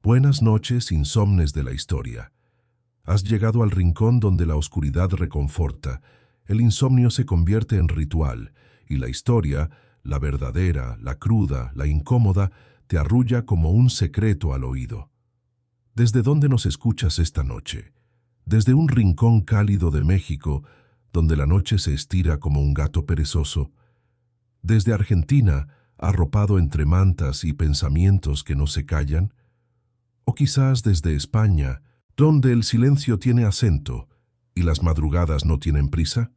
Buenas noches, insomnes de la historia. Has llegado al rincón donde la oscuridad reconforta, el insomnio se convierte en ritual, y la historia, la verdadera, la cruda, la incómoda, te arrulla como un secreto al oído. ¿Desde dónde nos escuchas esta noche? Desde un rincón cálido de México, donde la noche se estira como un gato perezoso. Desde Argentina, arropado entre mantas y pensamientos que no se callan. O quizás desde España, donde el silencio tiene acento y las madrugadas no tienen prisa.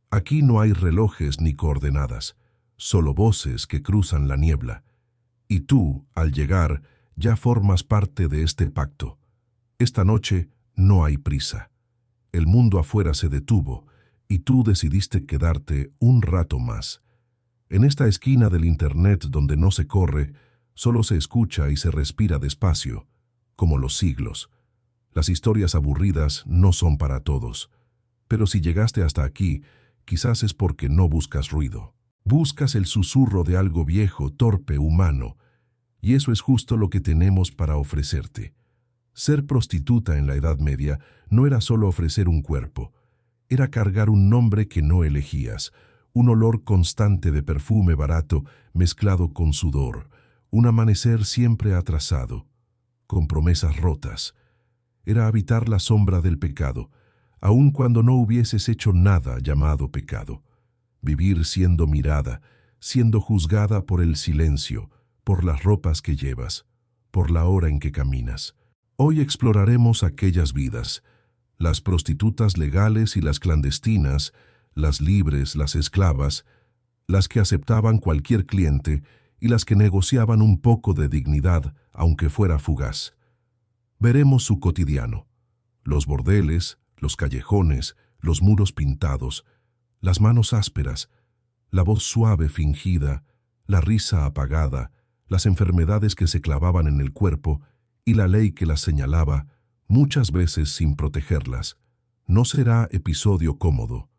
Aquí no hay relojes ni coordenadas, solo voces que cruzan la niebla. Y tú, al llegar, ya formas parte de este pacto. Esta noche no hay prisa. El mundo afuera se detuvo y tú decidiste quedarte un rato más. En esta esquina del internet donde no se corre, solo se escucha y se respira despacio, como los siglos. Las historias aburridas no son para todos. Pero si llegaste hasta aquí, quizás es porque no buscas ruido. Buscas el susurro de algo viejo, torpe, humano. Y eso es justo lo que tenemos para ofrecerte. Ser prostituta en la Edad Media no era solo ofrecer un cuerpo. Era cargar un nombre que no elegías, un olor constante de perfume barato mezclado con sudor, un amanecer siempre atrasado, con promesas rotas. Era habitar la sombra del pecado, aun cuando no hubieses hecho nada llamado pecado. Vivir siendo mirada, siendo juzgada por el silencio, por las ropas que llevas, por la hora en que caminas. Hoy exploraremos aquellas vidas, las prostitutas legales y las clandestinas, las libres, las esclavas, las que aceptaban cualquier cliente y las que negociaban un poco de dignidad, aunque fuera fugaz. Veremos su cotidiano, los bordeles, los callejones, los muros pintados, las manos ásperas, la voz suave fingida, la risa apagada, las enfermedades que se clavaban en el cuerpo y la ley que las señalaba, muchas veces sin protegerlas. No será episodio cómodo,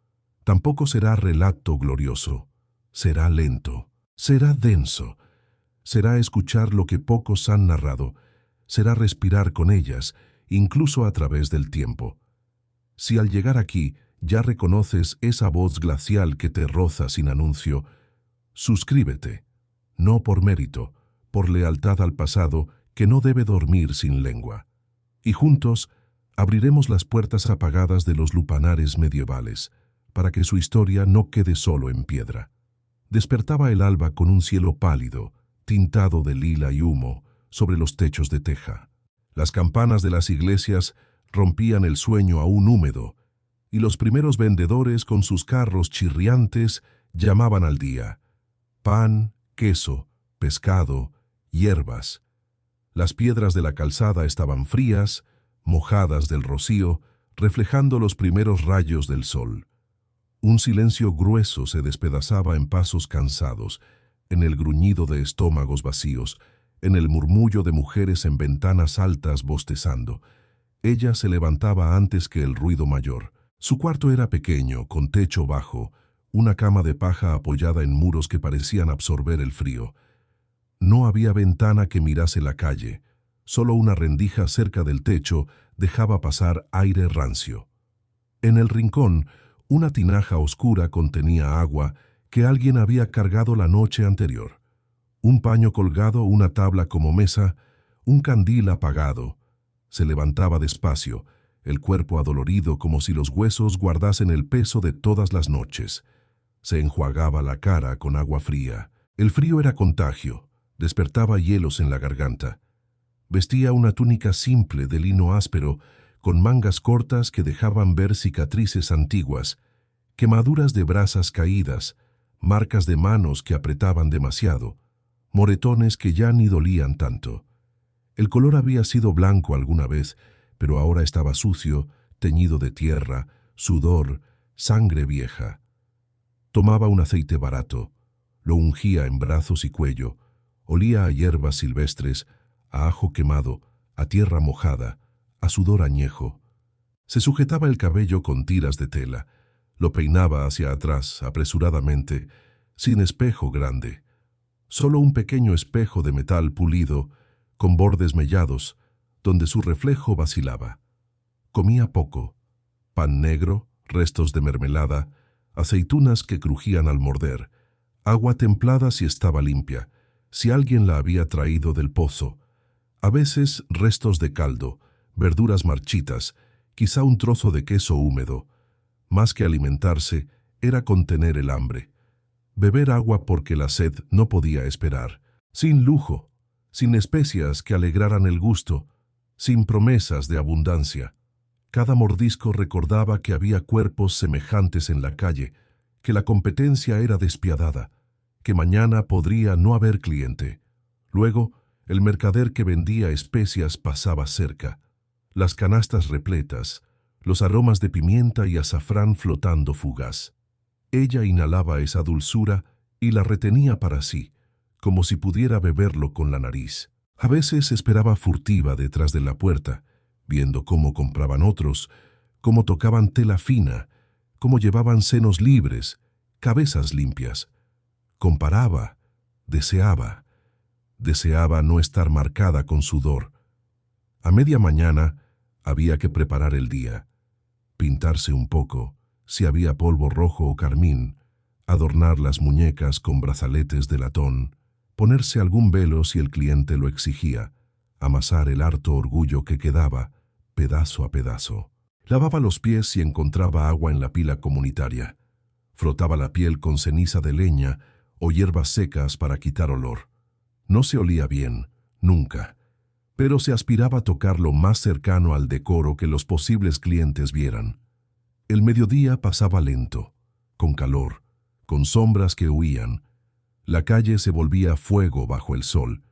tampoco será relato glorioso, será lento, será denso, será escuchar lo que pocos han narrado, será respirar con ellas, incluso a través del tiempo. Si al llegar aquí ya reconoces esa voz glacial que te roza sin anuncio, suscríbete, no por mérito, por lealtad al pasado que no debe dormir sin lengua. Y juntos abriremos las puertas apagadas de los lupanares medievales, para que su historia no quede solo en piedra. Despertaba el alba con un cielo pálido, tintado de lila y humo, sobre los techos de teja. Las campanas de las iglesias rompían el sueño aún húmedo, y los primeros vendedores con sus carros chirriantes llamaban al día. Pan, queso, pescado, hierbas. Las piedras de la calzada estaban frías, mojadas del rocío, reflejando los primeros rayos del sol. Un silencio grueso se despedazaba en pasos cansados, en el gruñido de estómagos vacíos, en el murmullo de mujeres en ventanas altas bostezando. Ella se levantaba antes que el ruido mayor. Su cuarto era pequeño, con techo bajo, una cama de paja apoyada en muros que parecían absorber el frío. No había ventana que mirase la calle, solo una rendija cerca del techo dejaba pasar aire rancio. En el rincón, una tinaja oscura contenía agua que alguien había cargado la noche anterior. Un paño colgado, una tabla como mesa, un candil apagado. Se levantaba despacio, el cuerpo adolorido como si los huesos guardasen el peso de todas las noches. Se enjuagaba la cara con agua fría. El frío era contagio, despertaba hielos en la garganta. Vestía una túnica simple de lino áspero, con mangas cortas que dejaban ver cicatrices antiguas, quemaduras de brasas caídas, marcas de manos que apretaban demasiado, moretones que ya ni dolían tanto. El color había sido blanco alguna vez, pero ahora estaba sucio, teñido de tierra, sudor, sangre vieja. Tomaba un aceite barato, lo ungía en brazos y cuello, olía a hierbas silvestres, a ajo quemado, a tierra mojada, a sudor añejo. Se sujetaba el cabello con tiras de tela, lo peinaba hacia atrás apresuradamente, sin espejo grande. Solo un pequeño espejo de metal pulido, con bordes mellados, donde su reflejo vacilaba. Comía poco: pan negro, restos de mermelada, aceitunas que crujían al morder, agua templada si estaba limpia, si alguien la había traído del pozo, a veces restos de caldo, verduras marchitas, quizá un trozo de queso húmedo. Más que alimentarse, era contener el hambre. Beber agua porque la sed no podía esperar, sin lujo, sin especias que alegraran el gusto, sin promesas de abundancia. Cada mordisco recordaba que había cuerpos semejantes en la calle, que la competencia era despiadada, que mañana podría no haber cliente. Luego, el mercader que vendía especias pasaba cerca, las canastas repletas, los aromas de pimienta y azafrán flotando fugaz. Ella inhalaba esa dulzura y la retenía para sí, como si pudiera beberlo con la nariz. A veces esperaba furtiva detrás de la puerta, viendo cómo compraban otros, cómo tocaban tela fina, cómo llevaban senos libres, cabezas limpias. Comparaba, deseaba no estar marcada con sudor. A media mañana había que preparar el día, pintarse un poco, si había polvo rojo o carmín, adornar las muñecas con brazaletes de latón, ponerse algún velo si el cliente lo exigía, amasar el harto orgullo que quedaba, pedazo a pedazo. Lavaba los pies si encontraba agua en la pila comunitaria. Frotaba la piel con ceniza de leña o hierbas secas para quitar olor. No se olía bien, nunca, pero se aspiraba a tocar lo más cercano al decoro que los posibles clientes vieran. El mediodía pasaba lento, con calor, con sombras que huían. La calle se volvía fuego bajo el sol.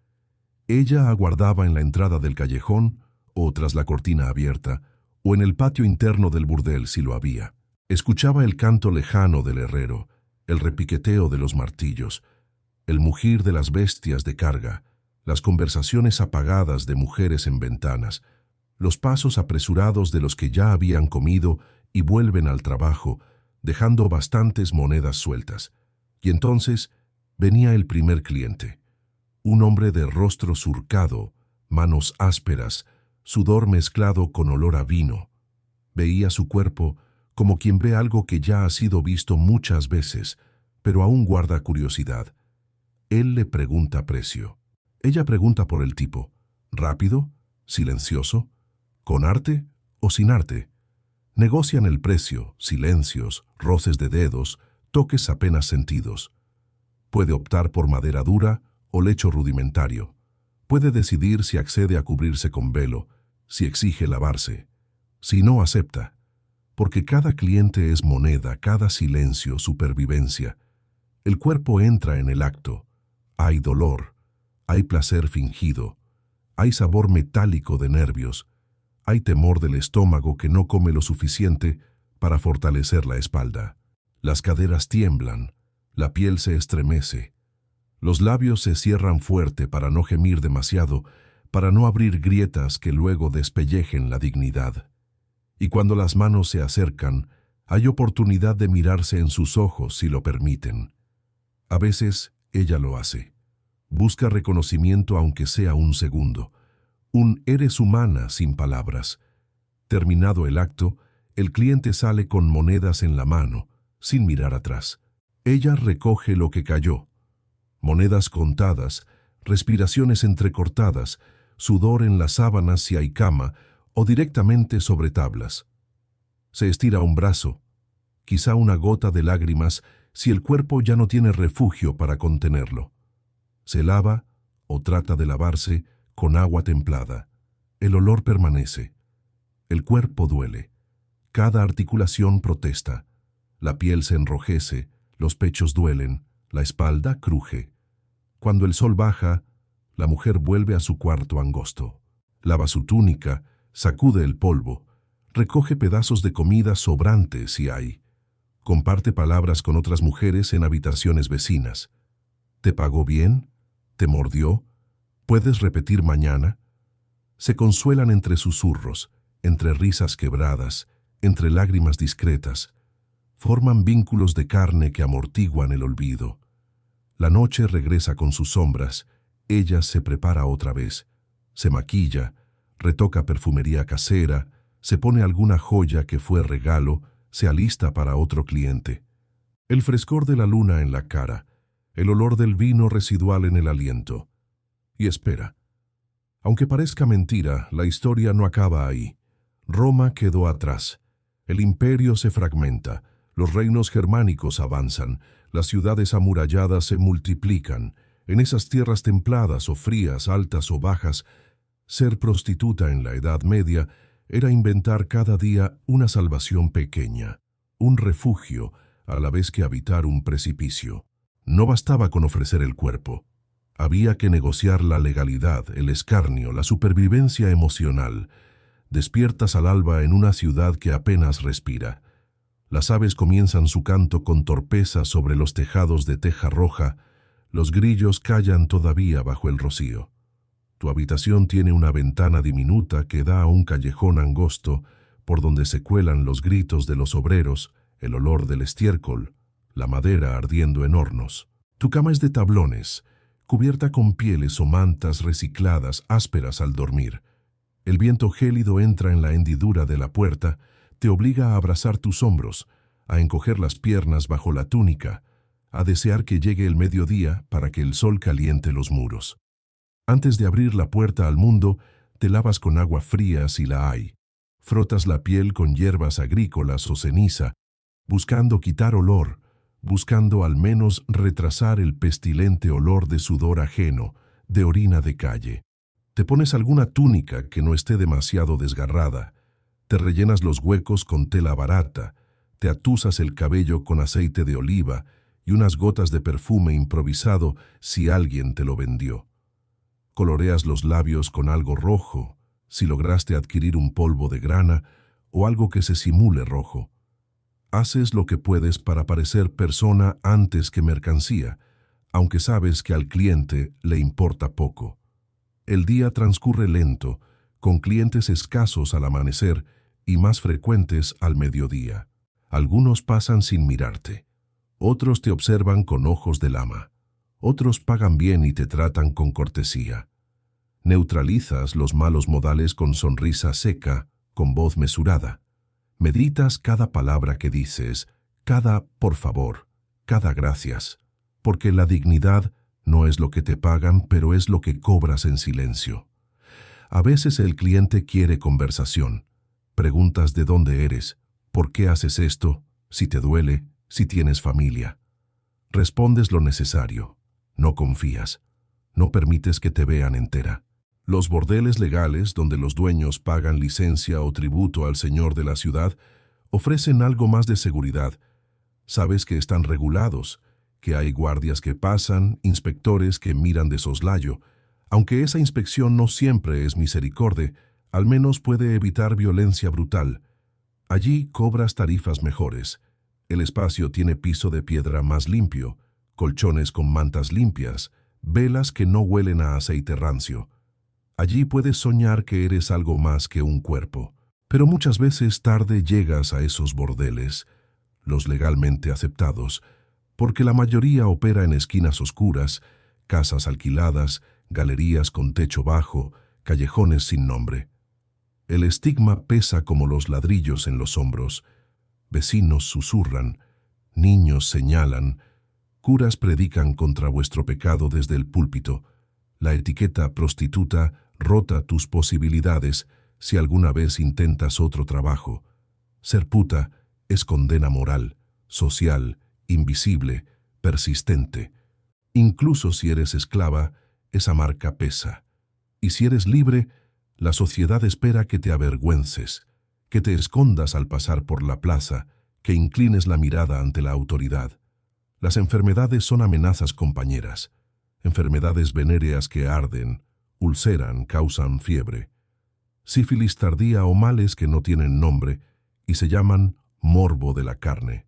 Ella aguardaba en la entrada del callejón, o tras la cortina abierta, o en el patio interno del burdel si lo había. Escuchaba el canto lejano del herrero, el repiqueteo de los martillos, el mugir de las bestias de carga, las conversaciones apagadas de mujeres en ventanas, los pasos apresurados de los que ya habían comido y vuelven al trabajo, dejando bastantes monedas sueltas. Y entonces venía el primer cliente, un hombre de rostro surcado, manos ásperas, sudor mezclado con olor a vino. Veía su cuerpo como quien ve algo que ya ha sido visto muchas veces, pero aún guarda curiosidad. Él le pregunta precio. Ella pregunta por el tipo: ¿rápido? ¿Silencioso? ¿Con arte o sin arte? Negocian el precio, silencios, roces de dedos, toques apenas sentidos. Puede optar por madera dura o lecho rudimentario. Puede decidir si accede a cubrirse con velo, si exige lavarse. Si no, acepta. Porque cada cliente es moneda, cada silencio, supervivencia. El cuerpo entra en el acto. Hay dolor, hay placer fingido, hay sabor metálico de nervios, hay temor del estómago que no come lo suficiente para fortalecer la espalda. Las caderas tiemblan, la piel se estremece, los labios se cierran fuerte para no gemir demasiado, para no abrir grietas que luego despellejen la dignidad. Y cuando las manos se acercan, hay oportunidad de mirarse en sus ojos si lo permiten. A veces ella lo hace. Busca reconocimiento aunque sea un segundo. Un eres humana sin palabras. Terminado el acto, el cliente sale con monedas en la mano, sin mirar atrás. Ella recoge lo que cayó. Monedas contadas, respiraciones entrecortadas, sudor en las sábanas si hay cama, o directamente sobre tablas. Se estira un brazo, quizá una gota de lágrimas si el cuerpo ya no tiene refugio para contenerlo. Se lava, o trata de lavarse, con agua templada. El olor permanece. El cuerpo duele. Cada articulación protesta. La piel se enrojece, los pechos duelen, la espalda cruje. Cuando el sol baja, la mujer vuelve a su cuarto angosto. Lava su túnica, sacude el polvo, recoge pedazos de comida sobrantes si hay. Comparte palabras con otras mujeres en habitaciones vecinas. ¿Te pagó bien? ¿Te mordió? ¿Puedes repetir mañana? Se consuelan entre susurros, entre risas quebradas, entre lágrimas discretas. Forman vínculos de carne que amortiguan el olvido. La noche regresa con sus sombras. Ella se prepara otra vez. Se maquilla, retoca perfumería casera, se pone alguna joya que fue regalo, se alista para otro cliente. El frescor de la luna en la cara, el olor del vino residual en el aliento. Y espera. Aunque parezca mentira, la historia no acaba ahí. Roma quedó atrás. El imperio se fragmenta, los reinos germánicos avanzan, las ciudades amuralladas se multiplican. En esas tierras templadas o frías, altas o bajas, ser prostituta en la Edad Media era inventar cada día una salvación pequeña, un refugio, a la vez que habitar un precipicio. No bastaba con ofrecer el cuerpo. Había que negociar la legalidad, el escarnio, la supervivencia emocional. Despiertas al alba en una ciudad que apenas respira. Las aves comienzan su canto con torpeza sobre los tejados de teja roja. Los grillos callan todavía bajo el rocío. Tu habitación tiene una ventana diminuta que da a un callejón angosto por donde se cuelan los gritos de los obreros, el olor del estiércol, la madera ardiendo en hornos. Tu cama es de tablones, cubierta con pieles o mantas recicladas ásperas al dormir. El viento gélido entra en la hendidura de la puerta, te obliga a abrazar tus hombros, a encoger las piernas bajo la túnica, a desear que llegue el mediodía para que el sol caliente los muros. Antes de abrir la puerta al mundo, te lavas con agua fría si la hay. Frotas la piel con hierbas agrícolas o ceniza, buscando quitar olor, buscando al menos retrasar el pestilente olor de sudor ajeno, de orina de calle. Te pones alguna túnica que no esté demasiado desgarrada, te rellenas los huecos con tela barata, te atusas el cabello con aceite de oliva y unas gotas de perfume improvisado si alguien te lo vendió. Coloreas los labios con algo rojo, si lograste adquirir un polvo de grana o algo que se simule rojo. Haces lo que puedes para parecer persona antes que mercancía, aunque sabes que al cliente le importa poco. El día transcurre lento, con clientes escasos al amanecer y más frecuentes al mediodía. Algunos pasan sin mirarte, otros te observan con ojos de lama, otros pagan bien y te tratan con cortesía. Neutralizas los malos modales con sonrisa seca, con voz mesurada. Meditas cada palabra que dices, cada por favor, cada gracias, porque la dignidad no es lo que te pagan, pero es lo que cobras en silencio. A veces el cliente quiere conversación. Preguntas de dónde eres, por qué haces esto, si te duele, si tienes familia. Respondes lo necesario. No confías. No permites que te vean entera. Los bordeles legales, donde los dueños pagan licencia o tributo al señor de la ciudad, ofrecen algo más de seguridad. Sabes que están regulados, que hay guardias que pasan, inspectores que miran de soslayo. Aunque esa inspección no siempre es misericordia, al menos puede evitar violencia brutal. Allí cobras tarifas mejores. El espacio tiene piso de piedra más limpio, colchones con mantas limpias, velas que no huelen a aceite rancio. Allí puedes soñar que eres algo más que un cuerpo. Pero muchas veces tarde llegas a esos bordeles, los legalmente aceptados, porque la mayoría opera en esquinas oscuras, casas alquiladas, galerías con techo bajo, callejones sin nombre. El estigma pesa como los ladrillos en los hombros. Vecinos susurran, niños señalan, curas predican contra vuestro pecado desde el púlpito. La etiqueta prostituta rota tus posibilidades si alguna vez intentas otro trabajo. Ser puta es condena moral, social, invisible, persistente. Incluso si eres esclava, esa marca pesa. Y si eres libre, la sociedad espera que te avergüences, que te escondas al pasar por la plaza, que inclines la mirada ante la autoridad. Las enfermedades son amenazas compañeras, enfermedades venéreas que arden, ulceran, causan fiebre. Sífilis tardía o males que no tienen nombre y se llaman morbo de la carne.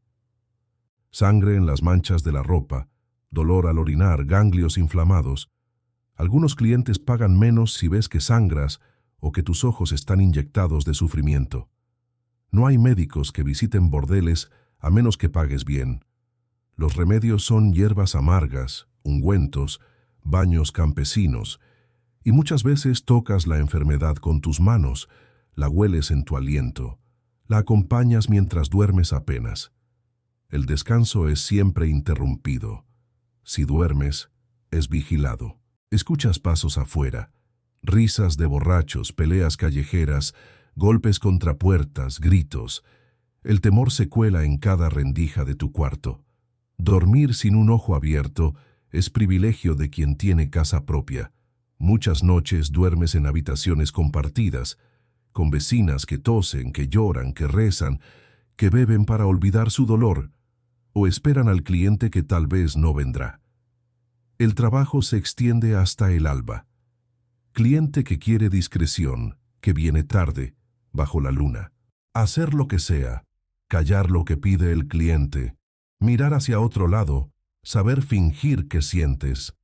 Sangre en las manchas de la ropa, dolor al orinar, ganglios inflamados. Algunos clientes pagan menos si ves que sangras o que tus ojos están inyectados de sufrimiento. No hay médicos que visiten bordeles a menos que pagues bien. Los remedios son hierbas amargas, ungüentos, baños campesinos, Y muchas veces tocas la enfermedad con tus manos, la hueles en tu aliento, la acompañas mientras duermes apenas. El descanso es siempre interrumpido. Si duermes, es vigilado. Escuchas pasos afuera, risas de borrachos, peleas callejeras, golpes contra puertas, gritos. El temor se cuela en cada rendija de tu cuarto. Dormir sin un ojo abierto es privilegio de quien tiene casa propia. Muchas noches duermes en habitaciones compartidas, con vecinas que tosen, que lloran, que rezan, que beben para olvidar su dolor, o esperan al cliente que tal vez no vendrá. El trabajo se extiende hasta el alba. Cliente que quiere discreción, que viene tarde, bajo la luna. Hacer lo que sea, callar lo que pide el cliente, mirar hacia otro lado, saber fingir que sientes.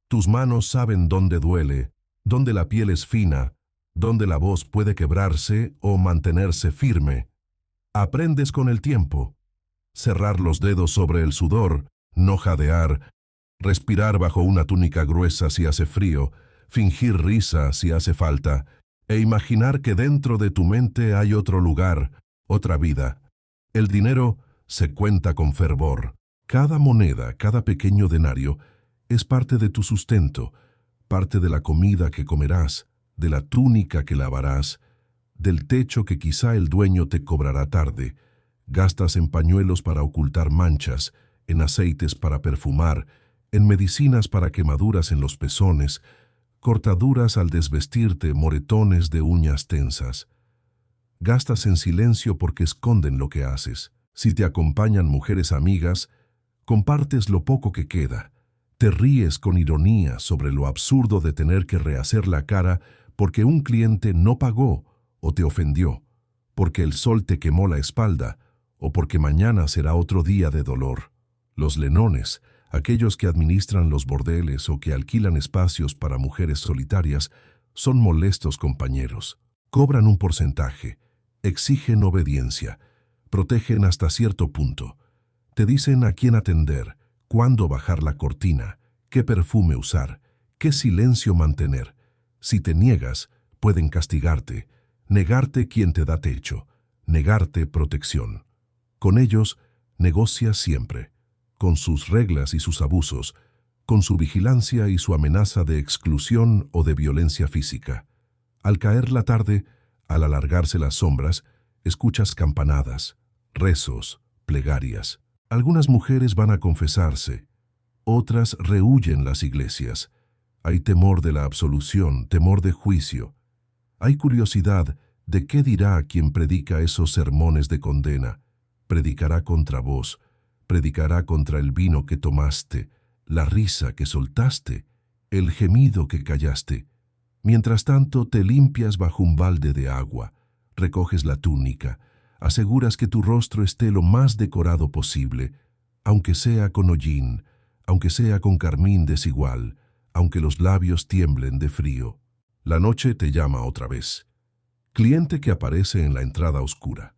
Tus manos saben dónde duele, dónde la piel es fina, dónde la voz puede quebrarse o mantenerse firme. Aprendes con el tiempo. Cerrar los dedos sobre el sudor, no jadear, respirar bajo una túnica gruesa si hace frío, fingir risa si hace falta, e imaginar que dentro de tu mente hay otro lugar, otra vida. El dinero se cuenta con fervor. Cada moneda, cada pequeño denario, es parte de tu sustento, parte de la comida que comerás, de la túnica que lavarás, del techo que quizá el dueño te cobrará tarde. Gastas en pañuelos para ocultar manchas, en aceites para perfumar, en medicinas para quemaduras en los pezones, cortaduras al desvestirte, moretones de uñas tensas. Gastas en silencio porque esconden lo que haces. Si te acompañan mujeres amigas, compartes lo poco que queda. Te ríes con ironía sobre lo absurdo de tener que rehacer la cara porque un cliente no pagó o te ofendió, porque el sol te quemó la espalda o porque mañana será otro día de dolor. Los lenones, aquellos que administran los bordeles o que alquilan espacios para mujeres solitarias, son molestos compañeros. Cobran un porcentaje, exigen obediencia, protegen hasta cierto punto. Te dicen a quién atender, cuándo bajar la cortina, qué perfume usar, qué silencio mantener. Si te niegas, pueden castigarte, negarte quien te da techo, negarte protección. Con ellos, negocias siempre, con sus reglas y sus abusos, con su vigilancia y su amenaza de exclusión o de violencia física. Al caer la tarde, al alargarse las sombras, escuchas campanadas, rezos, plegarias. Algunas mujeres van a confesarse, otras rehuyen las iglesias. Hay temor de la absolución, temor de juicio. Hay curiosidad de qué dirá quien predica esos sermones de condena. Predicará contra vos, predicará contra el vino que tomaste, la risa que soltaste, el gemido que callaste. Mientras tanto te limpias bajo un balde de agua, recoges la túnica, aseguras que tu rostro esté lo más decorado posible, aunque sea con hollín, aunque sea con carmín desigual, aunque los labios tiemblen de frío. La noche te llama otra vez. Cliente que aparece en la entrada oscura.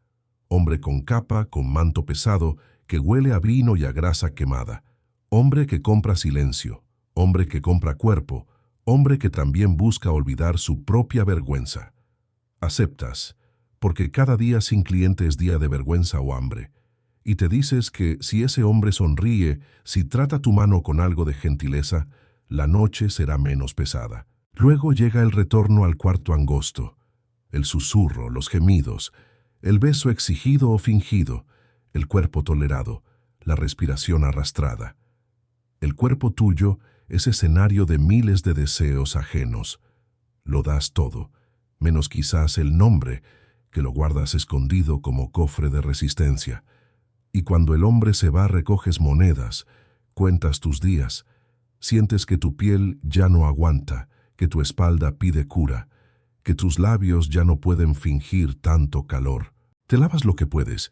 Hombre con capa, con manto pesado, que huele a vino y a grasa quemada. Hombre que compra silencio. Hombre que compra cuerpo. Hombre que también busca olvidar su propia vergüenza. Aceptas, porque cada día sin cliente es día de vergüenza o hambre. Y te dices que si ese hombre sonríe, si trata tu mano con algo de gentileza, la noche será menos pesada. Luego llega el retorno al cuarto angosto, el susurro, los gemidos, el beso exigido o fingido, el cuerpo tolerado, la respiración arrastrada. El cuerpo tuyo es escenario de miles de deseos ajenos. Lo das todo, menos quizás el nombre, que lo guardas escondido como cofre de resistencia. Y cuando el hombre se va recoges monedas, cuentas tus días, sientes que tu piel ya no aguanta, que tu espalda pide cura, que tus labios ya no pueden fingir tanto calor. Te lavas lo que puedes.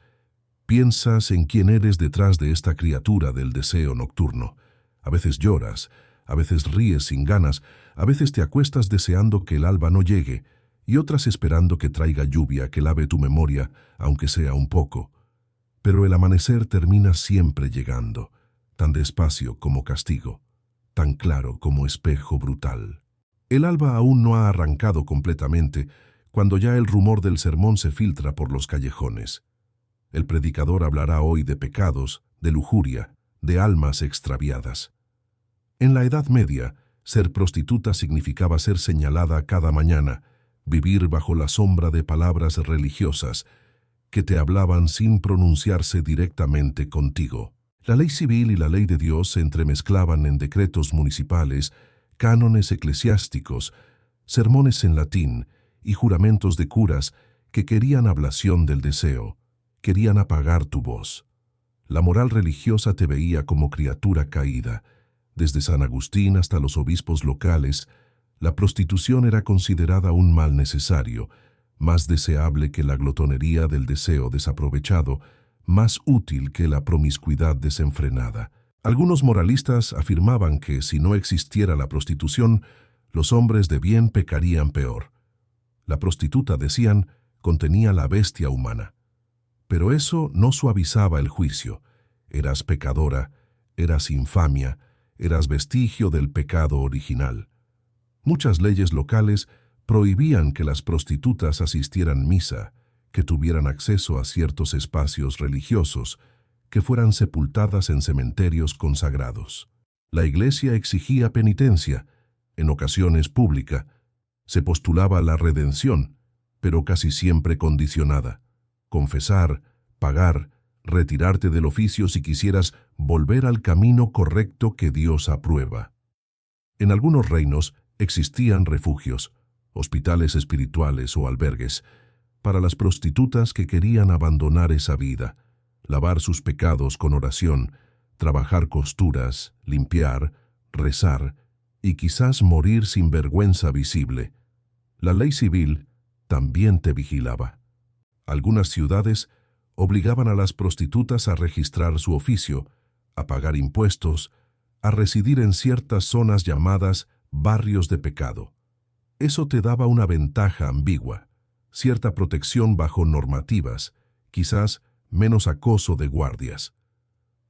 Piensas en quién eres detrás de esta criatura del deseo nocturno. A veces lloras, a veces ríes sin ganas, a veces te acuestas deseando que el alba no llegue, y otras esperando que traiga lluvia que lave tu memoria, aunque sea un poco. Pero el amanecer termina siempre llegando, tan despacio como castigo, tan claro como espejo brutal. El alba aún no ha arrancado completamente, cuando ya el rumor del sermón se filtra por los callejones. El predicador hablará hoy de pecados, de lujuria, de almas extraviadas. En la Edad Media, ser prostituta significaba ser señalada cada mañana, vivir bajo la sombra de palabras religiosas que te hablaban sin pronunciarse directamente contigo. La ley civil y la ley de Dios se entremezclaban en decretos municipales, cánones eclesiásticos, sermones en latín y juramentos de curas que querían ablación del deseo, querían apagar tu voz. La moral religiosa te veía como criatura caída. Desde San Agustín hasta los obispos locales, la prostitución era considerada un mal necesario, más deseable que la glotonería del deseo desaprovechado, más útil que la promiscuidad desenfrenada. Algunos moralistas afirmaban que si no existiera la prostitución, los hombres de bien pecarían peor. La prostituta, decían, contenía la bestia humana. Pero eso no suavizaba el juicio. Eras pecadora, eras infamia, eras vestigio del pecado original. Muchas leyes locales prohibían que las prostitutas asistieran misa, que tuvieran acceso a ciertos espacios religiosos, que fueran sepultadas en cementerios consagrados. La Iglesia exigía penitencia, en ocasiones pública. Se postulaba la redención, pero casi siempre condicionada. Confesar, pagar, retirarte del oficio si quisieras volver al camino correcto que Dios aprueba. En algunos reinos existían refugios, hospitales espirituales o albergues, para las prostitutas que querían abandonar esa vida, lavar sus pecados con oración, trabajar costuras, limpiar, rezar y quizás morir sin vergüenza visible. La ley civil también te vigilaba. Algunas ciudades obligaban a las prostitutas a registrar su oficio, a pagar impuestos, a residir en ciertas zonas llamadas barrios de pecado. Eso te daba una ventaja ambigua, cierta protección bajo normativas, quizás menos acoso de guardias.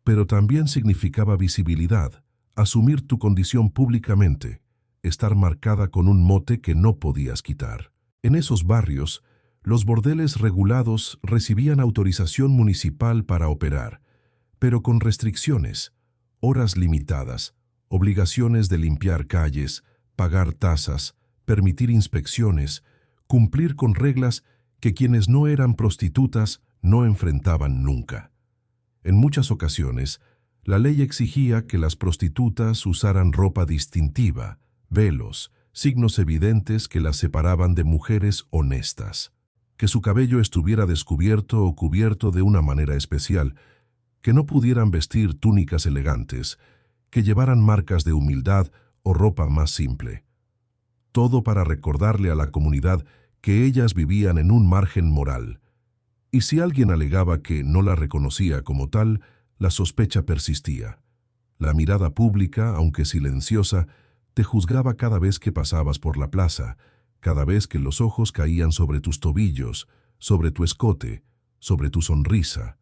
Pero también significaba visibilidad, asumir tu condición públicamente, estar marcada con un mote que no podías quitar. En esos barrios, los bordeles regulados recibían autorización municipal para operar, pero con restricciones, horas limitadas, obligaciones de limpiar calles, pagar tasas, permitir inspecciones, cumplir con reglas que quienes no eran prostitutas no enfrentaban nunca. En muchas ocasiones, la ley exigía que las prostitutas usaran ropa distintiva, velos, signos evidentes que las separaban de mujeres honestas, que su cabello estuviera descubierto o cubierto de una manera especial, que no pudieran vestir túnicas elegantes, que llevaran marcas de humildad o ropa más simple. Todo para recordarle a la comunidad que ellas vivían en un margen moral. Y si alguien alegaba que no la reconocía como tal, la sospecha persistía. La mirada pública, aunque silenciosa, te juzgaba cada vez que pasabas por la plaza, cada vez que los ojos caían sobre tus tobillos, sobre tu escote, sobre tu sonrisa.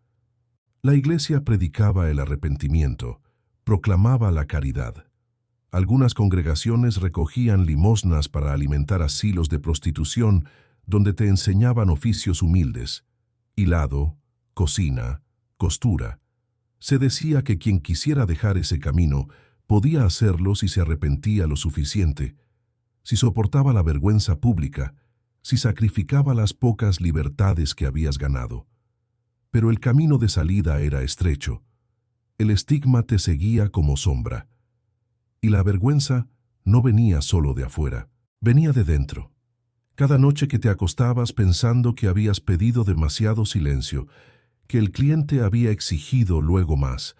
La Iglesia predicaba el arrepentimiento, proclamaba la caridad. Algunas congregaciones recogían limosnas para alimentar asilos de prostitución donde te enseñaban oficios humildes: hilado, cocina, costura. Se decía que quien quisiera dejar ese camino podía hacerlo si se arrepentía lo suficiente, si soportaba la vergüenza pública, si sacrificaba las pocas libertades que habías ganado. Pero el camino de salida era estrecho. El estigma te seguía como sombra. Y la vergüenza no venía solo de afuera, venía de dentro. Cada noche que te acostabas pensando que habías pedido demasiado silencio, que el cliente había exigido luego más,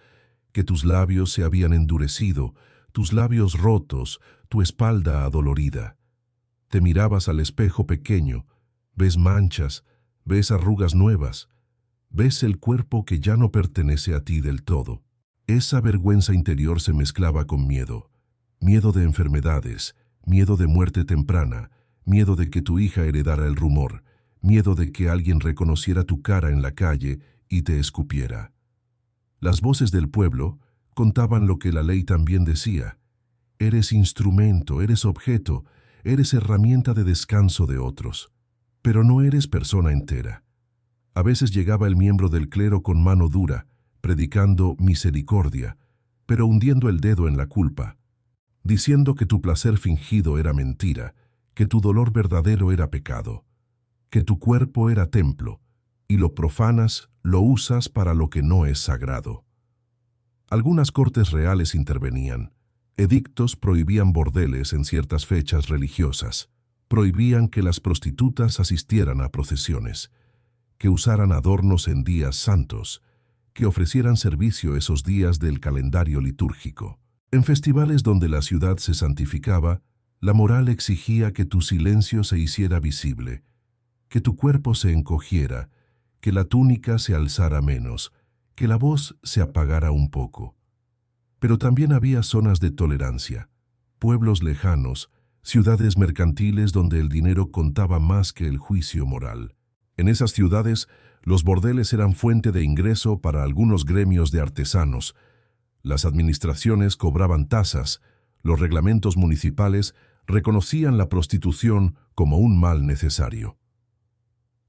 que tus labios se habían endurecido, tus labios rotos, tu espalda adolorida. Te mirabas al espejo pequeño, ves manchas, ves arrugas nuevas, ves el cuerpo que ya no pertenece a ti del todo. Esa vergüenza interior se mezclaba con miedo. Miedo de enfermedades, miedo de muerte temprana, miedo de que tu hija heredara el rumor, miedo de que alguien reconociera tu cara en la calle y te escupiera. Las voces del pueblo contaban lo que la ley también decía: eres instrumento, eres objeto, eres herramienta de descanso de otros, pero no eres persona entera. A veces llegaba el miembro del clero con mano dura, predicando misericordia, pero hundiendo el dedo en la culpa, diciendo que tu placer fingido era mentira, que tu dolor verdadero era pecado, que tu cuerpo era templo, y lo profanas, lo usas para lo que no es sagrado. Algunas cortes reales intervenían. Edictos prohibían bordeles en ciertas fechas religiosas, prohibían que las prostitutas asistieran a procesiones, que usaran adornos en días santos, que ofrecieran servicio esos días del calendario litúrgico. En festivales donde la ciudad se santificaba, la moral exigía que tu silencio se hiciera visible, que tu cuerpo se encogiera, que la túnica se alzara menos, que la voz se apagara un poco. Pero también había zonas de tolerancia, pueblos lejanos, ciudades mercantiles donde el dinero contaba más que el juicio moral. En esas ciudades, los bordeles eran fuente de ingreso para algunos gremios de artesanos. Las administraciones cobraban tasas, los reglamentos municipales reconocían la prostitución como un mal necesario.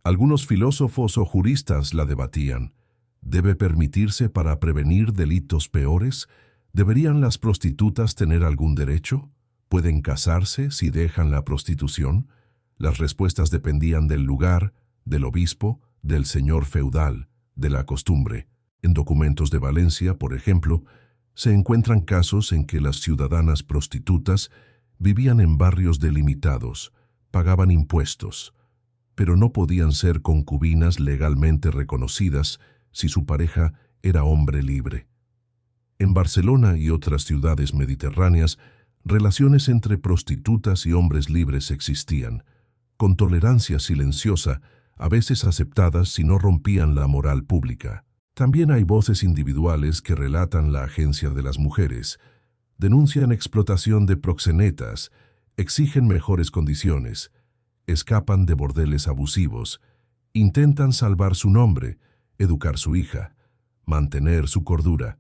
Algunos filósofos o juristas la debatían. ¿Debe permitirse para prevenir delitos peores? ¿Deberían las prostitutas tener algún derecho? ¿Pueden casarse si dejan la prostitución? Las respuestas dependían del lugar, del obispo, del señor feudal, de la costumbre. En documentos de Valencia, por ejemplo, se encuentran casos en que las ciudadanas prostitutas vivían en barrios delimitados, pagaban impuestos, pero no podían ser concubinas legalmente reconocidas si su pareja era hombre libre. En Barcelona y otras ciudades mediterráneas, relaciones entre prostitutas y hombres libres existían, con tolerancia silenciosa, a veces aceptadas si no rompían la moral pública. También hay voces individuales que relatan la agencia de las mujeres, denuncian explotación de proxenetas, exigen mejores condiciones, escapan de bordeles abusivos, intentan salvar su nombre, educar su hija, mantener su cordura.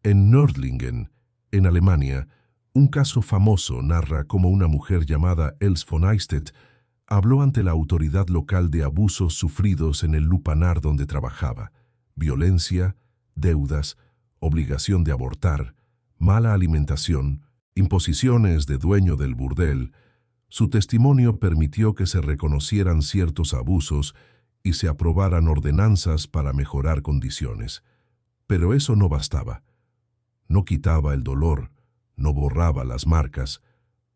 En Nördlingen, en Alemania, un caso famoso narra cómo una mujer llamada Els von Eistedt habló ante la autoridad local de abusos sufridos en el lupanar donde trabajaba, violencia, deudas, obligación de abortar, mala alimentación, imposiciones de dueño del burdel. Su testimonio permitió que se reconocieran ciertos abusos y se aprobaran ordenanzas para mejorar condiciones. Pero eso no bastaba. No quitaba el dolor, no borraba las marcas.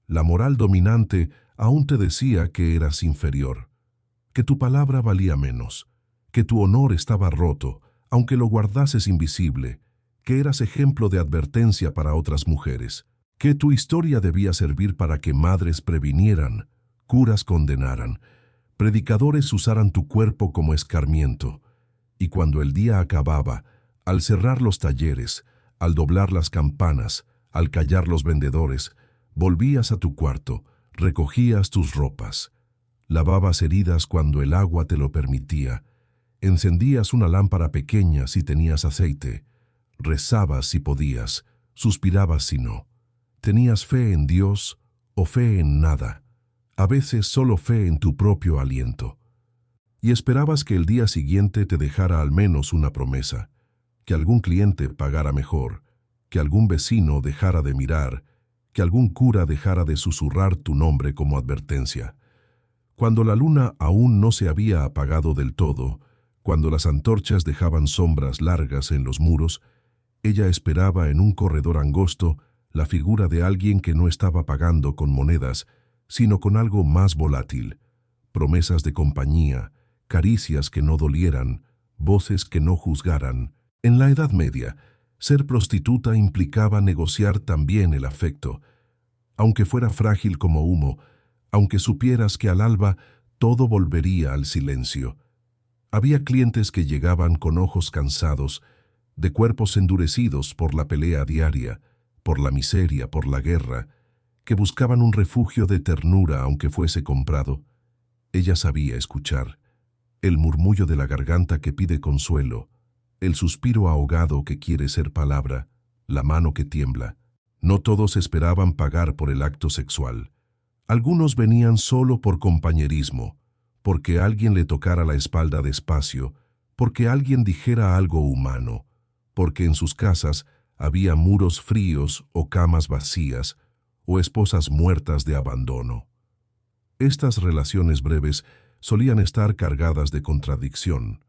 La moral dominante aún te decía que eras inferior, que tu palabra valía menos, que tu honor estaba roto, aunque lo guardases invisible, que eras ejemplo de advertencia para otras mujeres, que tu historia debía servir para que madres previnieran, curas condenaran, predicadores usaran tu cuerpo como escarmiento, y cuando el día acababa, al cerrar los talleres, al doblar las campanas, al callar los vendedores, volvías a tu cuarto, recogías tus ropas, lavabas heridas cuando el agua te lo permitía, encendías una lámpara pequeña si tenías aceite, rezabas si podías, suspirabas si no. Tenías fe en Dios o fe en nada, a veces solo fe en tu propio aliento. Y esperabas que el día siguiente te dejara al menos una promesa, que algún cliente pagara mejor, que algún vecino dejara de mirar, que algún cura dejara de susurrar tu nombre como advertencia. Cuando la luna aún no se había apagado del todo, cuando las antorchas dejaban sombras largas en los muros, ella esperaba en un corredor angosto la figura de alguien que no estaba pagando con monedas, sino con algo más volátil, promesas de compañía, caricias que no dolieran, voces que no juzgaran. En la Edad Media, ser prostituta implicaba negociar también el afecto, aunque fuera frágil como humo, aunque supieras que al alba todo volvería al silencio. Había clientes que llegaban con ojos cansados, de cuerpos endurecidos por la pelea diaria, por la miseria, por la guerra, que buscaban un refugio de ternura aunque fuese comprado. Ella sabía escuchar, el murmullo de la garganta que pide consuelo, el suspiro ahogado que quiere ser palabra, la mano que tiembla. No todos esperaban pagar por el acto sexual. Algunos venían solo por compañerismo, porque alguien le tocara la espalda despacio, porque alguien dijera algo humano, porque en sus casas había muros fríos o camas vacías, o esposas muertas de abandono. Estas relaciones breves solían estar cargadas de contradicción.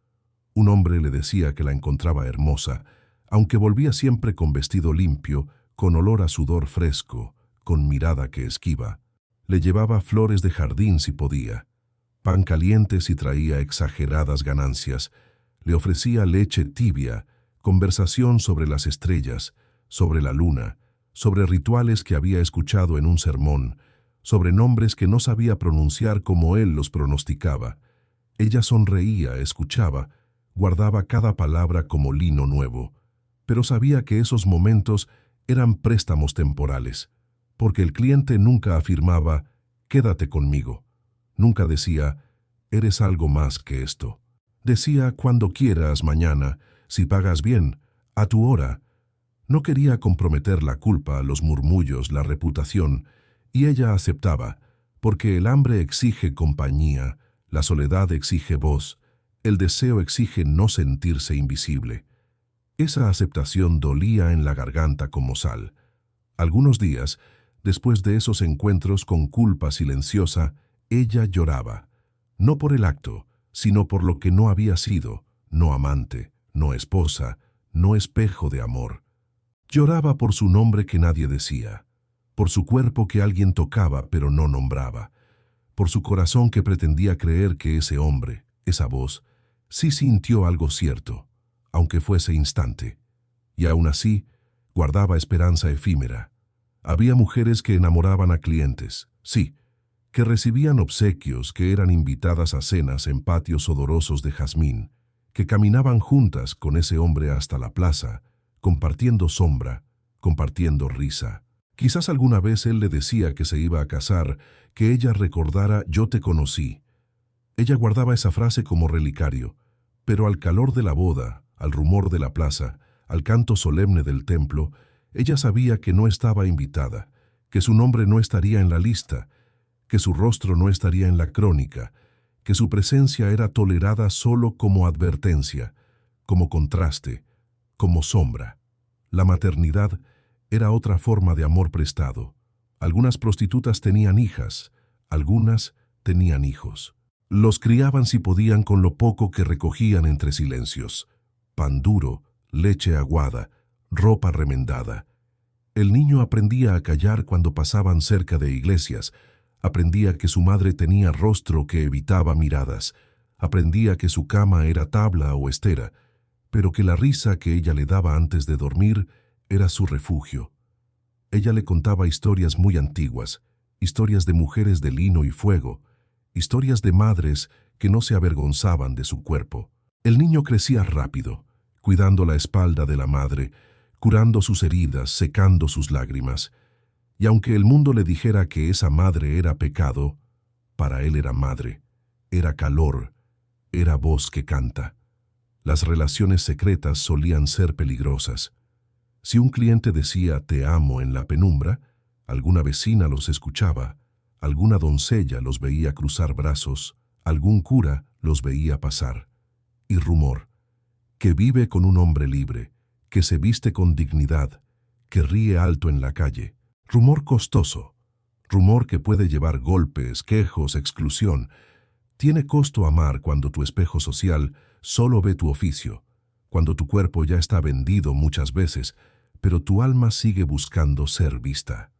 Un hombre le decía que la encontraba hermosa, aunque volvía siempre con vestido limpio, con olor a sudor fresco, con mirada que esquiva. Le llevaba flores de jardín si podía, pan caliente si traía exageradas ganancias, le ofrecía leche tibia, conversación sobre las estrellas, sobre la luna, sobre rituales que había escuchado en un sermón, sobre nombres que no sabía pronunciar como él los pronosticaba. Ella sonreía, escuchaba, guardaba cada palabra como lino nuevo, pero sabía que esos momentos eran préstamos temporales, porque el cliente nunca afirmaba, «Quédate conmigo». Nunca decía, «Eres algo más que esto». Decía, «Cuando quieras, mañana, si pagas bien, a tu hora». No quería comprometer la culpa, los murmullos, la reputación, y ella aceptaba, porque el hambre exige compañía, la soledad exige voz, el deseo exige no sentirse invisible. Esa aceptación dolía en la garganta como sal. Algunos días, después de esos encuentros con culpa silenciosa, ella lloraba, no por el acto, sino por lo que no había sido, no amante, no esposa, no espejo de amor. Lloraba por su nombre que nadie decía, por su cuerpo que alguien tocaba pero no nombraba, por su corazón que pretendía creer que ese hombre, esa voz, sí sintió algo cierto, aunque fuese instante, y aún así guardaba esperanza efímera. Había mujeres que enamoraban a clientes, sí, que recibían obsequios, que eran invitadas a cenas en patios odorosos de jazmín, que caminaban juntas con ese hombre hasta la plaza, compartiendo sombra, compartiendo risa. Quizás alguna vez él le decía que se iba a casar, que ella recordara «yo te conocí». Ella guardaba esa frase como relicario, pero al calor de la boda, al rumor de la plaza, al canto solemne del templo, ella sabía que no estaba invitada, que su nombre no estaría en la lista, que su rostro no estaría en la crónica, que su presencia era tolerada solo como advertencia, como contraste, como sombra. La maternidad era otra forma de amor prestado. Algunas prostitutas tenían hijas, algunas tenían hijos. Los criaban si podían con lo poco que recogían entre silencios. Pan duro, leche aguada, ropa remendada. El niño aprendía a callar cuando pasaban cerca de iglesias, aprendía que su madre tenía rostro que evitaba miradas, aprendía que su cama era tabla o estera, pero que la risa que ella le daba antes de dormir era su refugio. Ella le contaba historias muy antiguas, historias de mujeres de lino y fuego, historias de madres que no se avergonzaban de su cuerpo. El niño crecía rápido, cuidando la espalda de la madre, curando sus heridas, secando sus lágrimas. Y aunque el mundo le dijera que esa madre era pecado, para él era madre, era calor, era voz que canta. Las relaciones secretas solían ser peligrosas. Si un cliente decía «te amo» en la penumbra, alguna vecina los escuchaba, alguna doncella los veía cruzar brazos, algún cura los veía pasar. Y rumor, que vive con un hombre libre, que se viste con dignidad, que ríe alto en la calle. Rumor costoso, rumor que puede llevar golpes, quejos, exclusión. Tiene costo amar cuando tu espejo social solo ve tu oficio, cuando tu cuerpo ya está vendido muchas veces, pero tu alma sigue buscando ser vista.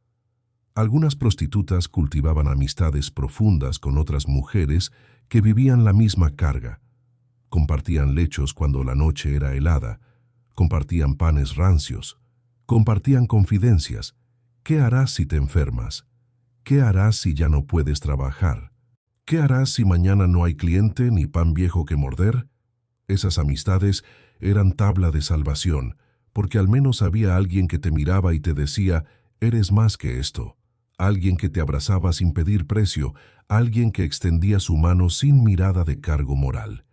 Algunas prostitutas cultivaban amistades profundas con otras mujeres que vivían la misma carga. Compartían lechos cuando la noche era helada, compartían panes rancios, compartían confidencias. ¿Qué harás si te enfermas? ¿Qué harás si ya no puedes trabajar? ¿Qué harás si mañana no hay cliente ni pan viejo que morder? Esas amistades eran tabla de salvación, porque al menos había alguien que te miraba y te decía, eres más que esto. Alguien que te abrazaba sin pedir precio, alguien que extendía su mano sin mirada de cargo moral.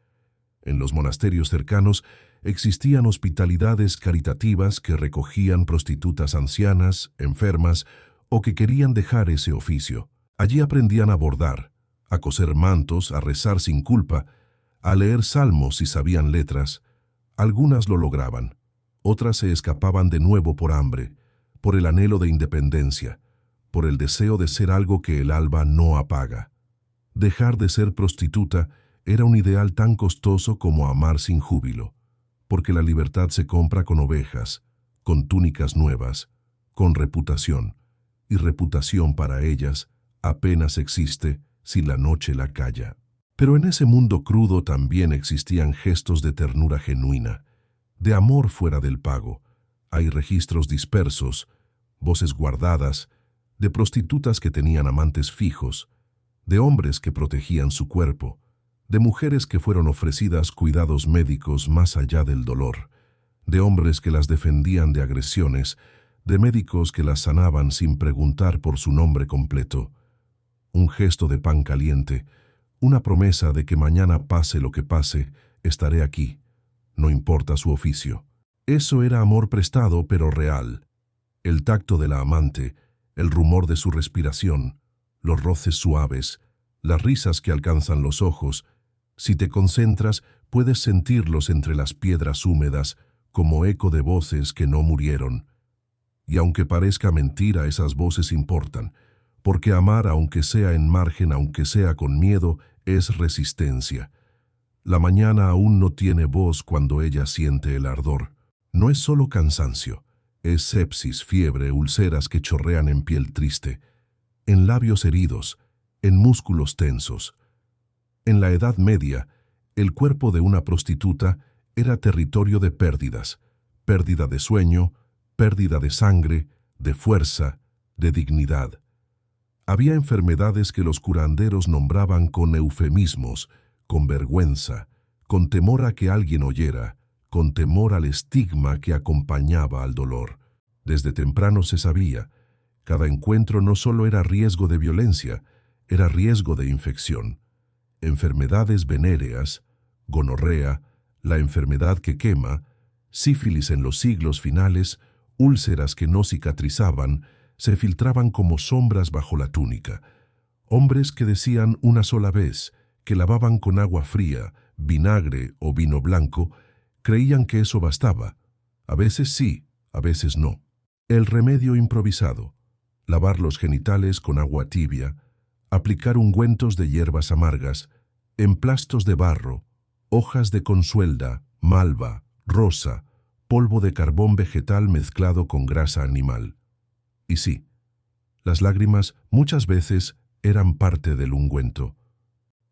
En los monasterios cercanos existían hospitalidades caritativas que recogían prostitutas ancianas, enfermas o que querían dejar ese oficio. Allí aprendían a bordar, a coser mantos, a rezar sin culpa, a leer salmos si sabían letras. Algunas lo lograban, otras se escapaban de nuevo por hambre, por el anhelo de independencia, por el deseo de ser algo que el alba no apaga. Dejar de ser prostituta era un ideal tan costoso como amar sin júbilo, porque la libertad se compra con ovejas, con túnicas nuevas, con reputación, y reputación para ellas apenas existe si la noche la calla. Pero en ese mundo crudo también existían gestos de ternura genuina, de amor fuera del pago. Hay registros dispersos, voces guardadas, de prostitutas que tenían amantes fijos, de hombres que protegían su cuerpo, de mujeres que fueron ofrecidas cuidados médicos más allá del dolor, de hombres que las defendían de agresiones, de médicos que las sanaban sin preguntar por su nombre completo. Un gesto de pan caliente, una promesa de que mañana pase lo que pase, estaré aquí, no importa su oficio. Eso era amor prestado pero real. El tacto de la amante, el rumor de su respiración, los roces suaves, las risas que alcanzan los ojos. Si te concentras, puedes sentirlos entre las piedras húmedas, como eco de voces que no murieron. Y aunque parezca mentira, esas voces importan, porque amar, aunque sea en margen, aunque sea con miedo, es resistencia. La mañana aún no tiene voz cuando ella siente el ardor. No es solo cansancio, es sepsis, fiebre, úlceras que chorrean en piel triste, en labios heridos, en músculos tensos. En la Edad Media, el cuerpo de una prostituta era territorio de pérdidas, pérdida de sueño, pérdida de sangre, de fuerza, de dignidad. Había enfermedades que los curanderos nombraban con eufemismos, con vergüenza, con temor a que alguien oyera, con temor al estigma que acompañaba al dolor. Desde temprano se sabía, cada encuentro no solo era riesgo de violencia, era riesgo de infección. Enfermedades venéreas, gonorrea, la enfermedad que quema, sífilis en los siglos finales, úlceras que no cicatrizaban, se filtraban como sombras bajo la túnica. Hombres que decían una sola vez, que lavaban con agua fría, vinagre o vino blanco, creían que eso bastaba. A veces sí, a veces no. El remedio improvisado: lavar los genitales con agua tibia, aplicar ungüentos de hierbas amargas, emplastos de barro, hojas de consuelda, malva, rosa, polvo de carbón vegetal mezclado con grasa animal. Y sí, las lágrimas muchas veces eran parte del ungüento.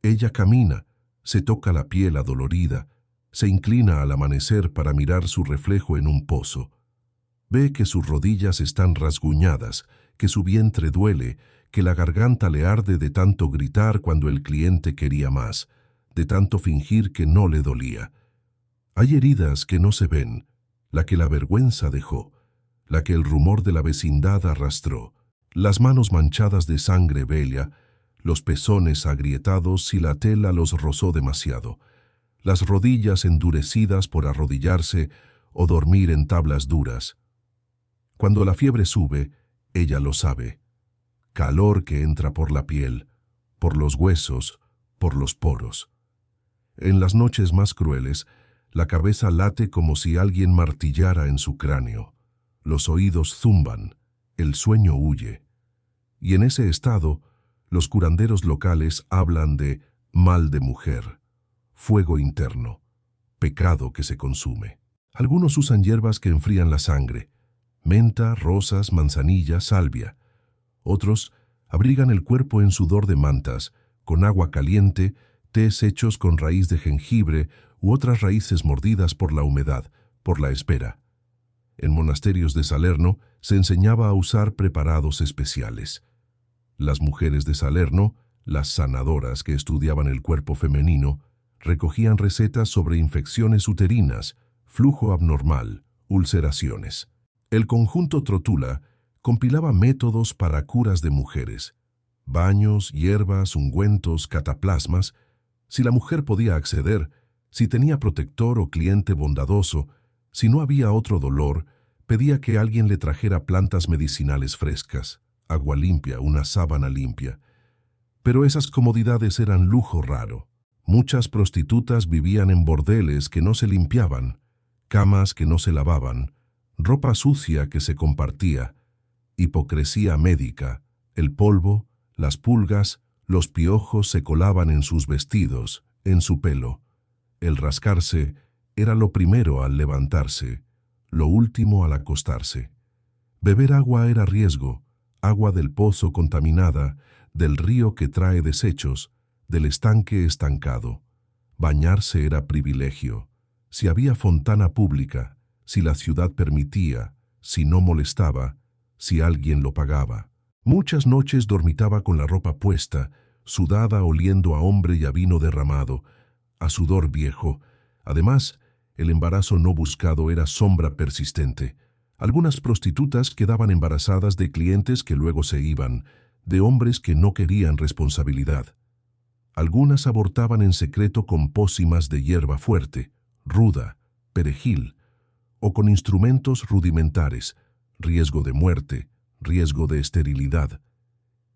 Ella camina, se toca la piel adolorida, se inclina al amanecer para mirar su reflejo en un pozo. Ve que sus rodillas están rasguñadas, que su vientre duele, que la garganta le arde de tanto gritar cuando el cliente quería más, de tanto fingir que no le dolía. Hay heridas que no se ven, la que la vergüenza dejó, la que el rumor de la vecindad arrastró, las manos manchadas de sangre bella, los pezones agrietados si la tela los rozó demasiado, las rodillas endurecidas por arrodillarse o dormir en tablas duras. Cuando la fiebre sube, ella lo sabe. Calor que entra por la piel, por los huesos, por los poros. En las noches más crueles, la cabeza late como si alguien martillara en su cráneo. Los oídos zumban, el sueño huye. Y en ese estado, los curanderos locales hablan de mal de mujer, fuego interno, pecado que se consume. Algunos usan hierbas que enfrían la sangre, menta, rosas, manzanilla, salvia. Otros abrigan el cuerpo en sudor de mantas, con agua caliente, tés hechos con raíz de jengibre u otras raíces mordidas por la humedad, por la espera. En monasterios de Salerno se enseñaba a usar preparados especiales. Las mujeres de Salerno, las sanadoras que estudiaban el cuerpo femenino, recogían recetas sobre infecciones uterinas, flujo abnormal, ulceraciones. El conjunto Trotula compilaba métodos para curas de mujeres, baños, hierbas, ungüentos, cataplasmas. Si la mujer podía acceder, si tenía protector o cliente bondadoso, si no había otro dolor, pedía que alguien le trajera plantas medicinales frescas, agua limpia, una sábana limpia. Pero esas comodidades eran lujo raro. Muchas prostitutas vivían en bordeles que no se limpiaban, camas que no se lavaban, ropa sucia que se compartía, hipocresía médica, el polvo, las pulgas, los piojos se colaban en sus vestidos, en su pelo. El rascarse era lo primero al levantarse, lo último al acostarse. Beber agua era riesgo, agua del pozo contaminada, del río que trae desechos, del estanque estancado. Bañarse era privilegio. Si había fontana pública, si la ciudad permitía, si no molestaba, si alguien lo pagaba. Muchas noches dormitaba con la ropa puesta, sudada oliendo a hombre y a vino derramado, a sudor viejo. Además, el embarazo no buscado era sombra persistente. Algunas prostitutas quedaban embarazadas de clientes que luego se iban, de hombres que no querían responsabilidad. Algunas abortaban en secreto con pócimas de hierba fuerte, ruda, perejil, o con instrumentos rudimentares, riesgo de muerte, riesgo de esterilidad.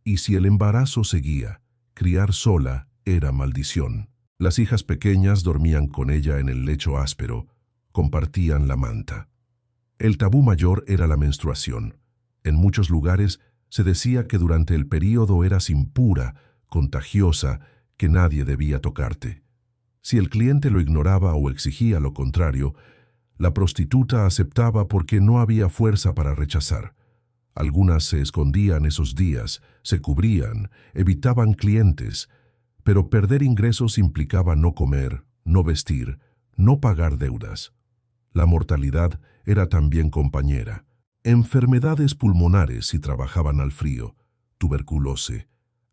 Y si el embarazo seguía, criar sola era maldición. Las hijas pequeñas dormían con ella en el lecho áspero, compartían la manta. El tabú mayor era la menstruación. En muchos lugares se decía que durante el período eras impura, contagiosa, que nadie debía tocarte. Si el cliente lo ignoraba o exigía lo contrario, la prostituta aceptaba porque no había fuerza para rechazar. Algunas se escondían esos días, se cubrían, evitaban clientes, pero perder ingresos implicaba no comer, no vestir, no pagar deudas. La mortalidad era también compañera. Enfermedades pulmonares si trabajaban al frío, tuberculosis,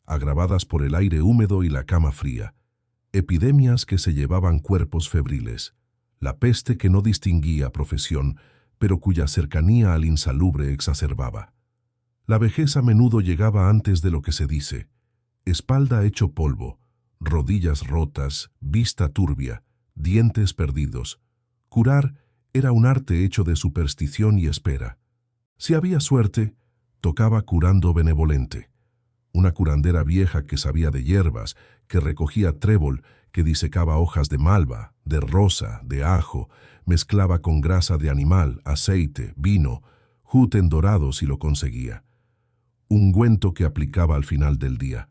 agravadas por el aire húmedo y la cama fría, epidemias que se llevaban cuerpos febriles, la peste que no distinguía profesión, pero cuya cercanía al insalubre exacerbaba. La vejez a menudo llegaba antes de lo que se dice, espalda hecho polvo, rodillas rotas, vista turbia, dientes perdidos. Curar era un arte hecho de superstición y espera. Si había suerte, tocaba curando benevolente. Una curandera vieja que sabía de hierbas, que recogía trébol, que disecaba hojas de malva, de rosa, de ajo, mezclaba con grasa de animal, aceite, vino, juten dorado si lo conseguía. Ungüento que aplicaba al final del día.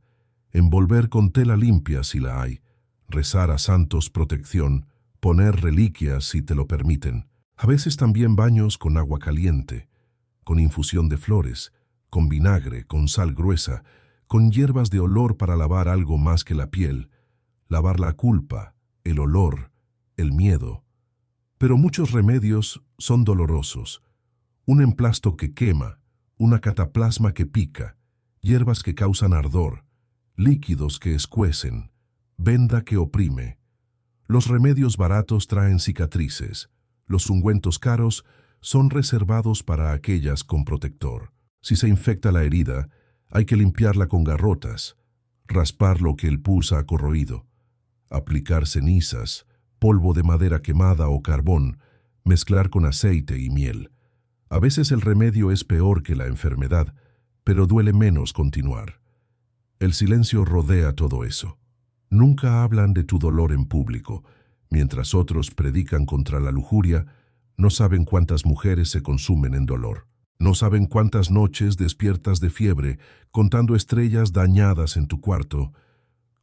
Envolver con tela limpia si la hay. Rezar a santos protección. Poner reliquias si te lo permiten. A veces también baños con agua caliente, con infusión de flores, con vinagre, con sal gruesa, con hierbas de olor para lavar algo más que la piel, lavar la culpa, el olor, el miedo. Pero muchos remedios son dolorosos. Un emplasto que quema, una cataplasma que pica, hierbas que causan ardor, líquidos que escuecen, venda que oprime. Los remedios baratos traen cicatrices. Los ungüentos caros son reservados para aquellas con protector. Si se infecta la herida, hay que limpiarla con garrotas, raspar lo que el pus ha corroído, aplicar cenizas, polvo de madera quemada o carbón, mezclar con aceite y miel. A veces el remedio es peor que la enfermedad, pero duele menos continuar. El silencio rodea todo eso. Nunca hablan de tu dolor en público. Mientras otros predican contra la lujuria, no saben cuántas mujeres se consumen en dolor. No saben cuántas noches despiertas de fiebre, contando estrellas dañadas en tu cuarto,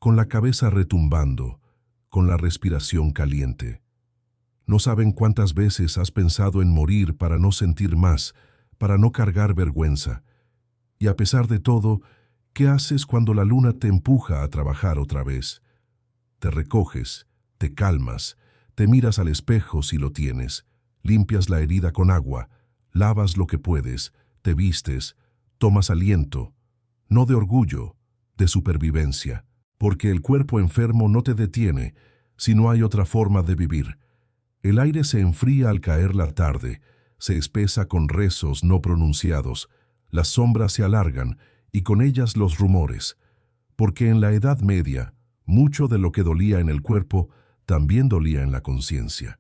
con la cabeza retumbando, con la respiración caliente. No saben cuántas veces has pensado en morir para no sentir más, para no cargar vergüenza. Y a pesar de todo, ¿qué haces cuando la luna te empuja a trabajar otra vez? Te recoges, te calmas, te miras al espejo si lo tienes, limpias la herida con agua, lavas lo que puedes, te vistes, tomas aliento, no de orgullo, de supervivencia, porque el cuerpo enfermo no te detiene si no hay otra forma de vivir. El aire se enfría al caer la tarde, se espesa con rezos no pronunciados, las sombras se alargan y con ellas los rumores, porque en la Edad Media, mucho de lo que dolía en el cuerpo también dolía en la conciencia.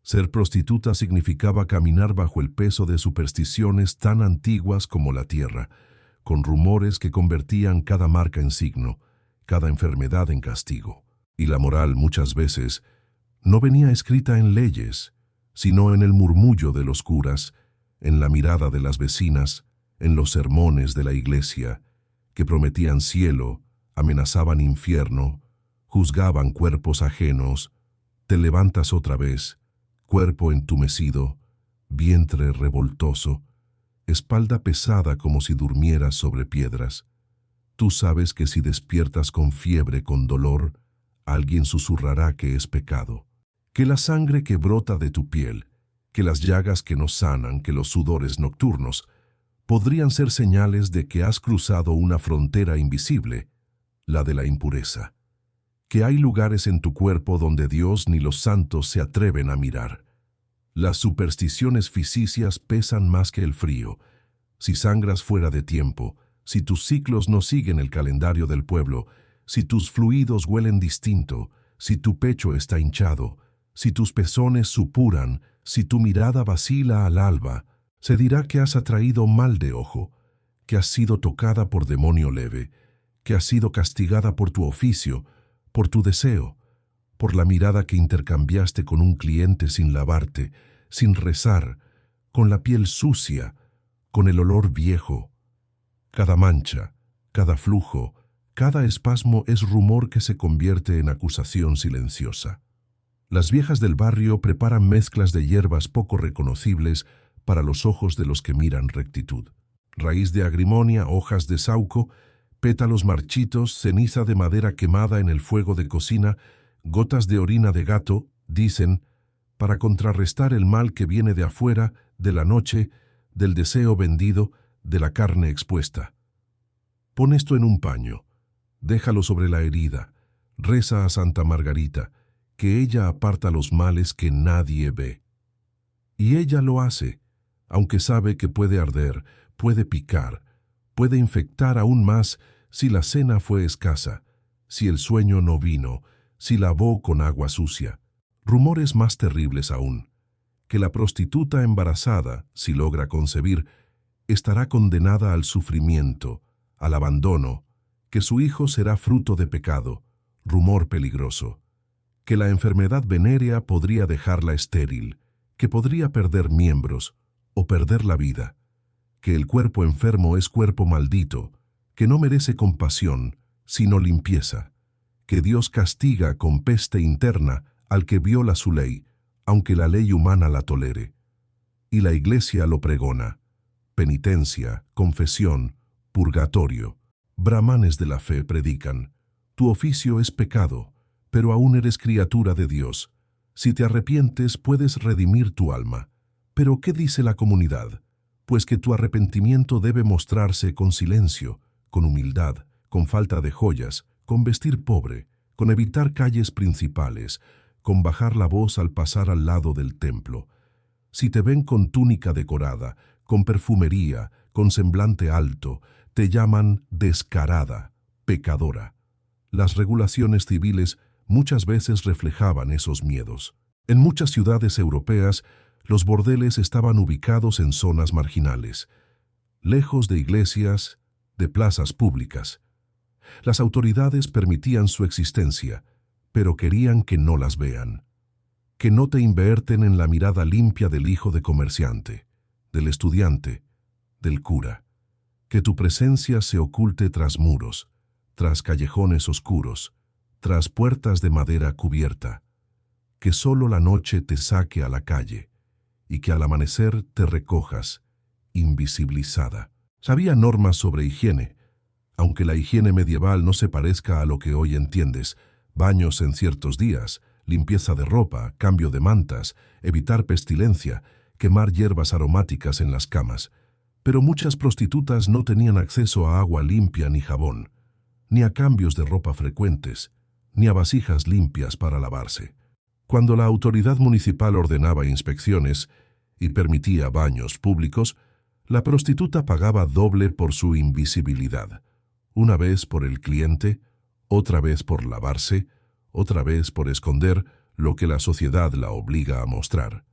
Ser prostituta significaba caminar bajo el peso de supersticiones tan antiguas como la tierra, con rumores que convertían cada marca en signo, cada enfermedad en castigo. Y la moral muchas veces no venía escrita en leyes, sino en el murmullo de los curas, en la mirada de las vecinas, en los sermones de la iglesia, que prometían cielo, amenazaban infierno, juzgaban cuerpos ajenos. Te levantas otra vez, cuerpo entumecido, vientre revoltoso, espalda pesada como si durmieras sobre piedras. Tú sabes que si despiertas con fiebre, con dolor, alguien susurrará que es pecado, que la sangre que brota de tu piel, que las llagas que no sanan, que los sudores nocturnos, podrían ser señales de que has cruzado una frontera invisible, la de la impureza, que hay lugares en tu cuerpo donde Dios ni los santos se atreven a mirar. Las supersticiones ficticias pesan más que el frío. Si sangras fuera de tiempo, si tus ciclos no siguen el calendario del pueblo, si tus fluidos huelen distinto, si tu pecho está hinchado, si tus pezones supuran, si tu mirada vacila al alba, se dirá que has atraído mal de ojo, que has sido tocada por demonio leve, que has sido castigada por tu oficio, por tu deseo, por la mirada que intercambiaste con un cliente sin lavarte, sin rezar, con la piel sucia, con el olor viejo. Cada mancha, cada flujo, cada espasmo es rumor que se convierte en acusación silenciosa. Las viejas del barrio preparan mezclas de hierbas poco reconocibles para los ojos de los que miran rectitud. Raíz de agrimonia, hojas de sauco, pétalos marchitos, ceniza de madera quemada en el fuego de cocina, gotas de orina de gato, dicen, para contrarrestar el mal que viene de afuera, de la noche, del deseo vendido, de la carne expuesta. Pon esto en un paño, déjalo sobre la herida, reza a Santa Margarita, que ella aparta los males que nadie ve. Y ella lo hace, aunque sabe que puede arder, puede picar, puede infectar aún más si la cena fue escasa, si el sueño no vino, si lavó con agua sucia. Rumores más terribles aún, que la prostituta embarazada, si logra concebir, estará condenada al sufrimiento, al abandono, que su hijo será fruto de pecado, rumor peligroso, que la enfermedad venérea podría dejarla estéril, que podría perder miembros o perder la vida, que el cuerpo enfermo es cuerpo maldito, que no merece compasión, sino limpieza, que Dios castiga con peste interna al que viola su ley, aunque la ley humana la tolere. Y la Iglesia lo pregona. Penitencia, confesión, purgatorio. Brahmanes de la fe predican. Tu oficio es pecado, pero aún eres criatura de Dios. Si te arrepientes, puedes redimir tu alma. ¿Pero qué dice la comunidad? Pues que tu arrepentimiento debe mostrarse con silencio, con humildad, con falta de joyas, con vestir pobre, con evitar calles principales, con bajar la voz al pasar al lado del templo. Si te ven con túnica decorada, con perfumería, con semblante alto, te llaman descarada, pecadora. Las regulaciones civiles muchas veces reflejaban esos miedos. En muchas ciudades europeas, los bordeles estaban ubicados en zonas marginales, lejos de iglesias, de plazas públicas. Las autoridades permitían su existencia, pero querían que no las vean, que no te invierten en la mirada limpia del hijo de comerciante, del estudiante, del cura, que tu presencia se oculte tras muros, tras callejones oscuros, tras puertas de madera cubierta, que solo la noche te saque a la calle y que al amanecer te recojas, invisibilizada. Había normas sobre higiene, aunque la higiene medieval no se parezca a lo que hoy entiendes: baños en ciertos días, limpieza de ropa, cambio de mantas, evitar pestilencia, quemar hierbas aromáticas en las camas. Pero muchas prostitutas no tenían acceso a agua limpia ni jabón, ni a cambios de ropa frecuentes, ni a vasijas limpias para lavarse. Cuando la autoridad municipal ordenaba inspecciones y permitía baños públicos, la prostituta pagaba doble por su invisibilidad, una vez por el cliente, otra vez por lavarse, otra vez por esconder lo que la sociedad la obliga a mostrar.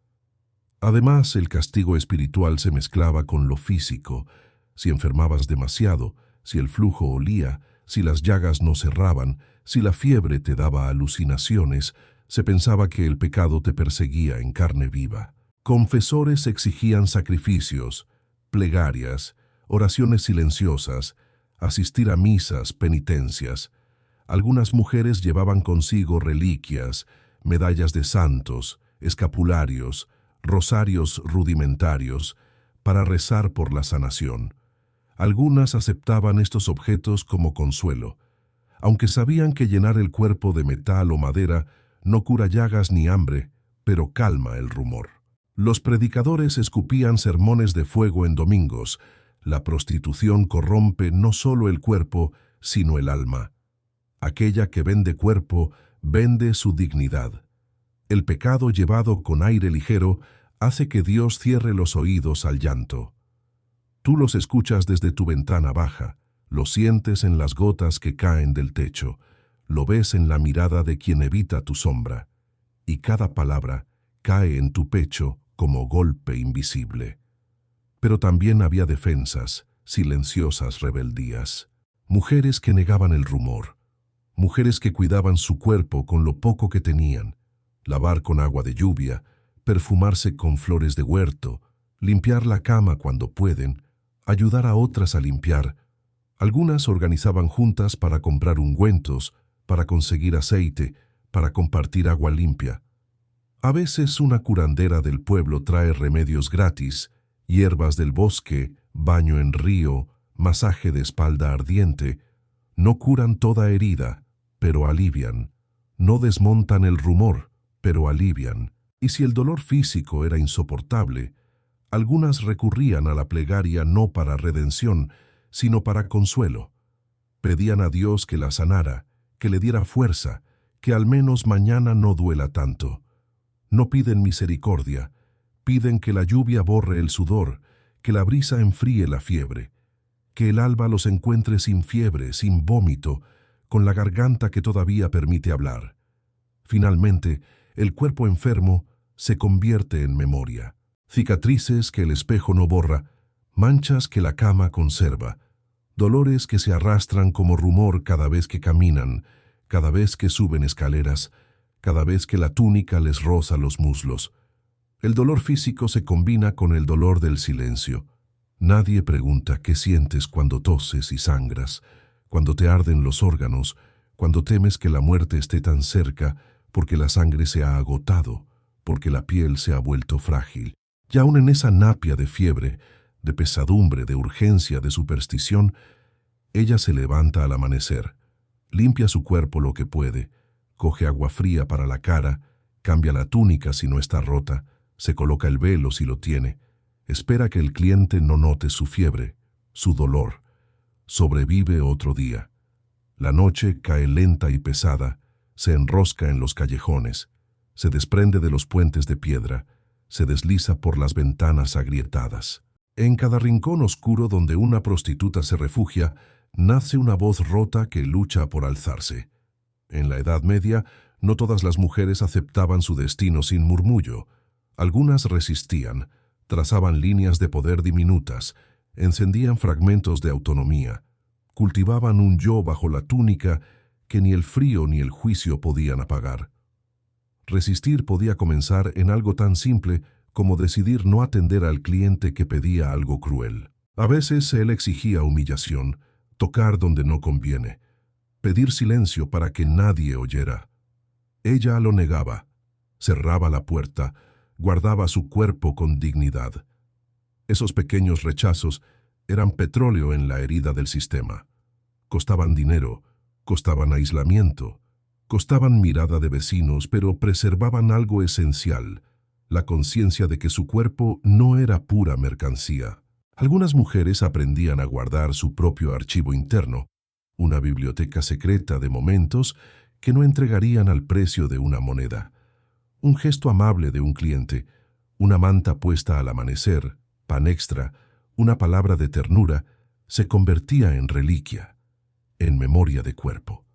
Además, el castigo espiritual se mezclaba con lo físico. si enfermabas demasiado, si el flujo olía, si las llagas no cerraban, si la fiebre te daba alucinaciones, se pensaba que el pecado te perseguía en carne viva. Confesores exigían sacrificios, plegarias, oraciones silenciosas, asistir a misas, penitencias. Algunas mujeres llevaban consigo reliquias, medallas de santos, escapularios, rosarios rudimentarios, para rezar por la sanación. Algunas aceptaban estos objetos como consuelo, aunque sabían que llenar el cuerpo de metal o madera no cura llagas ni hambre, pero calma el rumor. Los predicadores escupían sermones de fuego en domingos. La prostitución corrompe no solo el cuerpo, sino el alma. Aquella que vende cuerpo, vende su dignidad. El pecado llevado con aire ligero hace que Dios cierre los oídos al llanto. Tú los escuchas desde tu ventana baja, lo sientes en las gotas que caen del techo, lo ves en la mirada de quien evita tu sombra, y cada palabra cae en tu pecho como golpe invisible. Pero también había defensas, silenciosas rebeldías, mujeres que negaban el rumor, mujeres que cuidaban su cuerpo con lo poco que tenían, lavar con agua de lluvia, perfumarse con flores de huerto, limpiar la cama cuando pueden, ayudar a otras a limpiar. Algunas organizaban juntas para comprar ungüentos, para conseguir aceite, para compartir agua limpia. A veces una curandera del pueblo trae remedios gratis, hierbas del bosque, baño en río, masaje de espalda ardiente. No curan toda herida, pero alivian. No desmontan el rumor, pero alivian. Y si el dolor físico era insoportable, algunas recurrían a la plegaria no para redención, sino para consuelo. Pedían a Dios que la sanara, que le diera fuerza, que al menos mañana no duela tanto. No piden misericordia, piden que la lluvia borre el sudor, que la brisa enfríe la fiebre, que el alba los encuentre sin fiebre, sin vómito, con la garganta que todavía permite hablar. Finalmente, el cuerpo enfermo se convierte en memoria. Cicatrices que el espejo no borra, manchas que la cama conserva, dolores que se arrastran como rumor cada vez que caminan, cada vez que suben escaleras, cada vez que la túnica les roza los muslos. El dolor físico se combina con el dolor del silencio. Nadie pregunta qué sientes cuando toses y sangras, cuando te arden los órganos, cuando temes que la muerte esté tan cerca porque la sangre se ha agotado, porque la piel se ha vuelto frágil. Y aún en esa napia de fiebre, de pesadumbre, de urgencia, de superstición, ella se levanta al amanecer, limpia su cuerpo lo que puede, coge agua fría para la cara, cambia la túnica si no está rota, se coloca el velo si lo tiene, espera que el cliente no note su fiebre, su dolor, sobrevive otro día. La noche cae lenta y pesada, se enrosca en los callejones, se desprende de los puentes de piedra, se desliza por las ventanas agrietadas. En cada rincón oscuro donde una prostituta se refugia, nace una voz rota que lucha por alzarse. En la Edad Media, no todas las mujeres aceptaban su destino sin murmullo. Algunas resistían, trazaban líneas de poder diminutas, encendían fragmentos de autonomía, cultivaban un yo bajo la túnica que ni el frío ni el juicio podían apagar. Resistir podía comenzar en algo tan simple como decidir no atender al cliente que pedía algo cruel. A veces él exigía humillación, tocar donde no conviene, pedir silencio para que nadie oyera. Ella lo negaba, cerraba la puerta, guardaba su cuerpo con dignidad. Esos pequeños rechazos eran petróleo en la herida del sistema. Costaban dinero, costaban aislamiento, costaban mirada de vecinos, pero preservaban algo esencial, la conciencia de que su cuerpo no era pura mercancía. Algunas mujeres aprendían a guardar su propio archivo interno, una biblioteca secreta de momentos que no entregarían al precio de una moneda. Un gesto amable de un cliente, una manta puesta al amanecer, pan extra, una palabra de ternura, se convertía en reliquia, en memoria de cuerpo.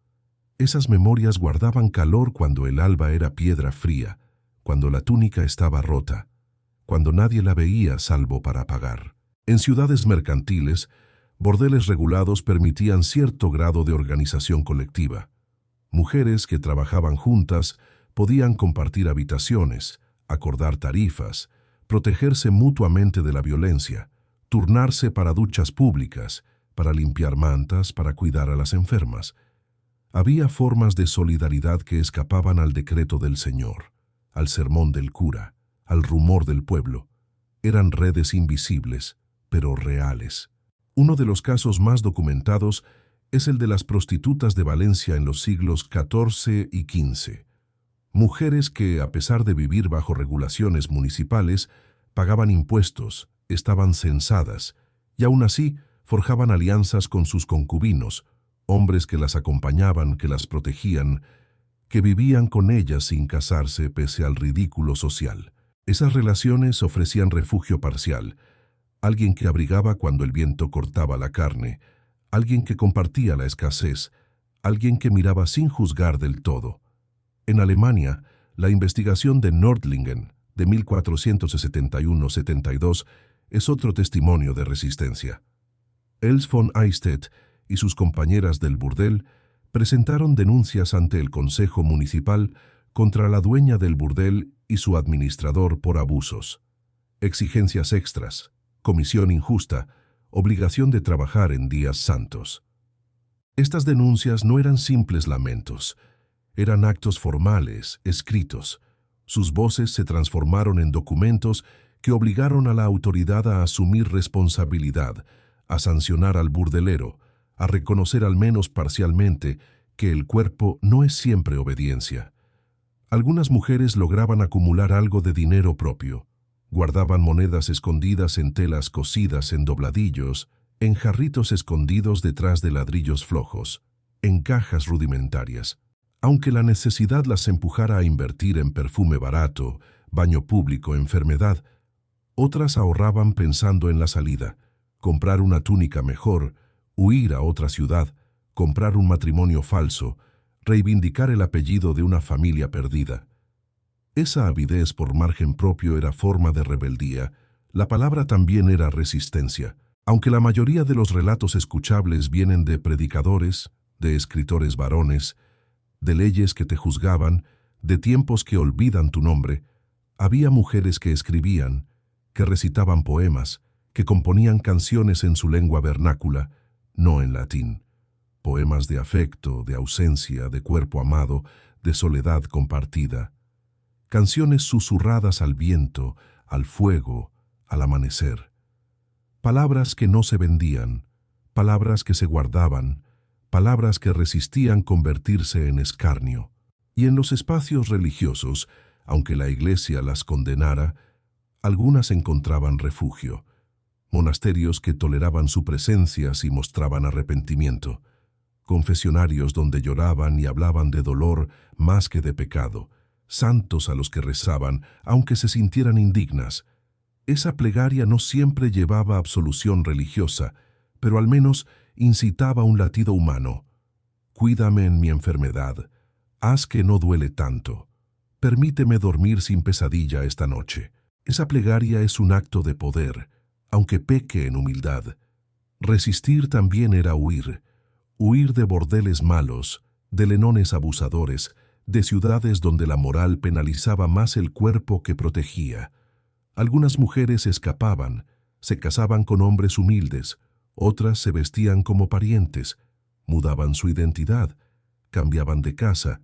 Esas memorias guardaban calor cuando el alba era piedra fría, cuando la túnica estaba rota, cuando nadie la veía salvo para pagar. En ciudades mercantiles, bordeles regulados permitían cierto grado de organización colectiva. Mujeres que trabajaban juntas podían compartir habitaciones, acordar tarifas, protegerse mutuamente de la violencia, turnarse para duchas públicas, para limpiar mantas, para cuidar a las enfermas. Había formas de solidaridad que escapaban al decreto del Señor, al sermón del cura, al rumor del pueblo. Eran redes invisibles, pero reales. Uno de los casos más documentados es el de las prostitutas de Valencia en los siglos XIV y XV. Mujeres que, a pesar de vivir bajo regulaciones municipales, pagaban impuestos, estaban censadas, y aún así forjaban alianzas con sus concubinos, hombres que las acompañaban, que las protegían, que vivían con ellas sin casarse pese al ridículo social. Esas relaciones ofrecían refugio parcial, alguien que abrigaba cuando el viento cortaba la carne, alguien que compartía la escasez, alguien que miraba sin juzgar del todo. En Alemania, la investigación de Nördlingen de 1471-72 es otro testimonio de resistencia. Els von Eistedt y sus compañeras del burdel presentaron denuncias ante el Consejo Municipal contra la dueña del burdel y su administrador por abusos. Exigencias extras, comisión injusta, obligación de trabajar en días santos. Estas denuncias no eran simples lamentos, eran actos formales, escritos. Sus voces se transformaron en documentos que obligaron a la autoridad a asumir responsabilidad, a sancionar al burdelero, a reconocer al menos parcialmente que el cuerpo no es siempre obediencia. Algunas mujeres lograban acumular algo de dinero propio. Guardaban monedas escondidas en telas cosidas en dobladillos, en jarritos escondidos detrás de ladrillos flojos, en cajas rudimentarias. Aunque la necesidad las empujara a invertir en perfume barato, baño público, enfermedad, otras ahorraban pensando en la salida, comprar una túnica mejor, huir a otra ciudad, comprar un matrimonio falso, reivindicar el apellido de una familia perdida. Esa avidez por margen propio era forma de rebeldía, la palabra también era resistencia. Aunque la mayoría de los relatos escuchables vienen de predicadores, de escritores varones, de leyes que te juzgaban, de tiempos que olvidan tu nombre, había mujeres que escribían, que recitaban poemas, que componían canciones en su lengua vernácula, no en latín. Poemas de afecto, de ausencia, de cuerpo amado, de soledad compartida. Canciones susurradas al viento, al fuego, al amanecer. Palabras que no se vendían, palabras que se guardaban, palabras que resistían convertirse en escarnio. Y en los espacios religiosos, aunque la Iglesia las condenara, algunas encontraban refugio. Monasterios que toleraban su presencia si mostraban arrepentimiento. Confesionarios donde lloraban y hablaban de dolor más que de pecado. Santos a los que rezaban, aunque se sintieran indignas. Esa plegaria no siempre llevaba absolución religiosa, pero al menos incitaba un latido humano. Cuídame en mi enfermedad, haz que no duele tanto. Permíteme dormir sin pesadilla esta noche. Esa plegaria es un acto de poder, aunque peque en humildad. Resistir también era huir. Huir de bordeles malos, de lenones abusadores, de ciudades donde la moral penalizaba más el cuerpo que protegía. Algunas mujeres escapaban, se casaban con hombres humildes, otras se vestían como parientes, mudaban su identidad, cambiaban de casa,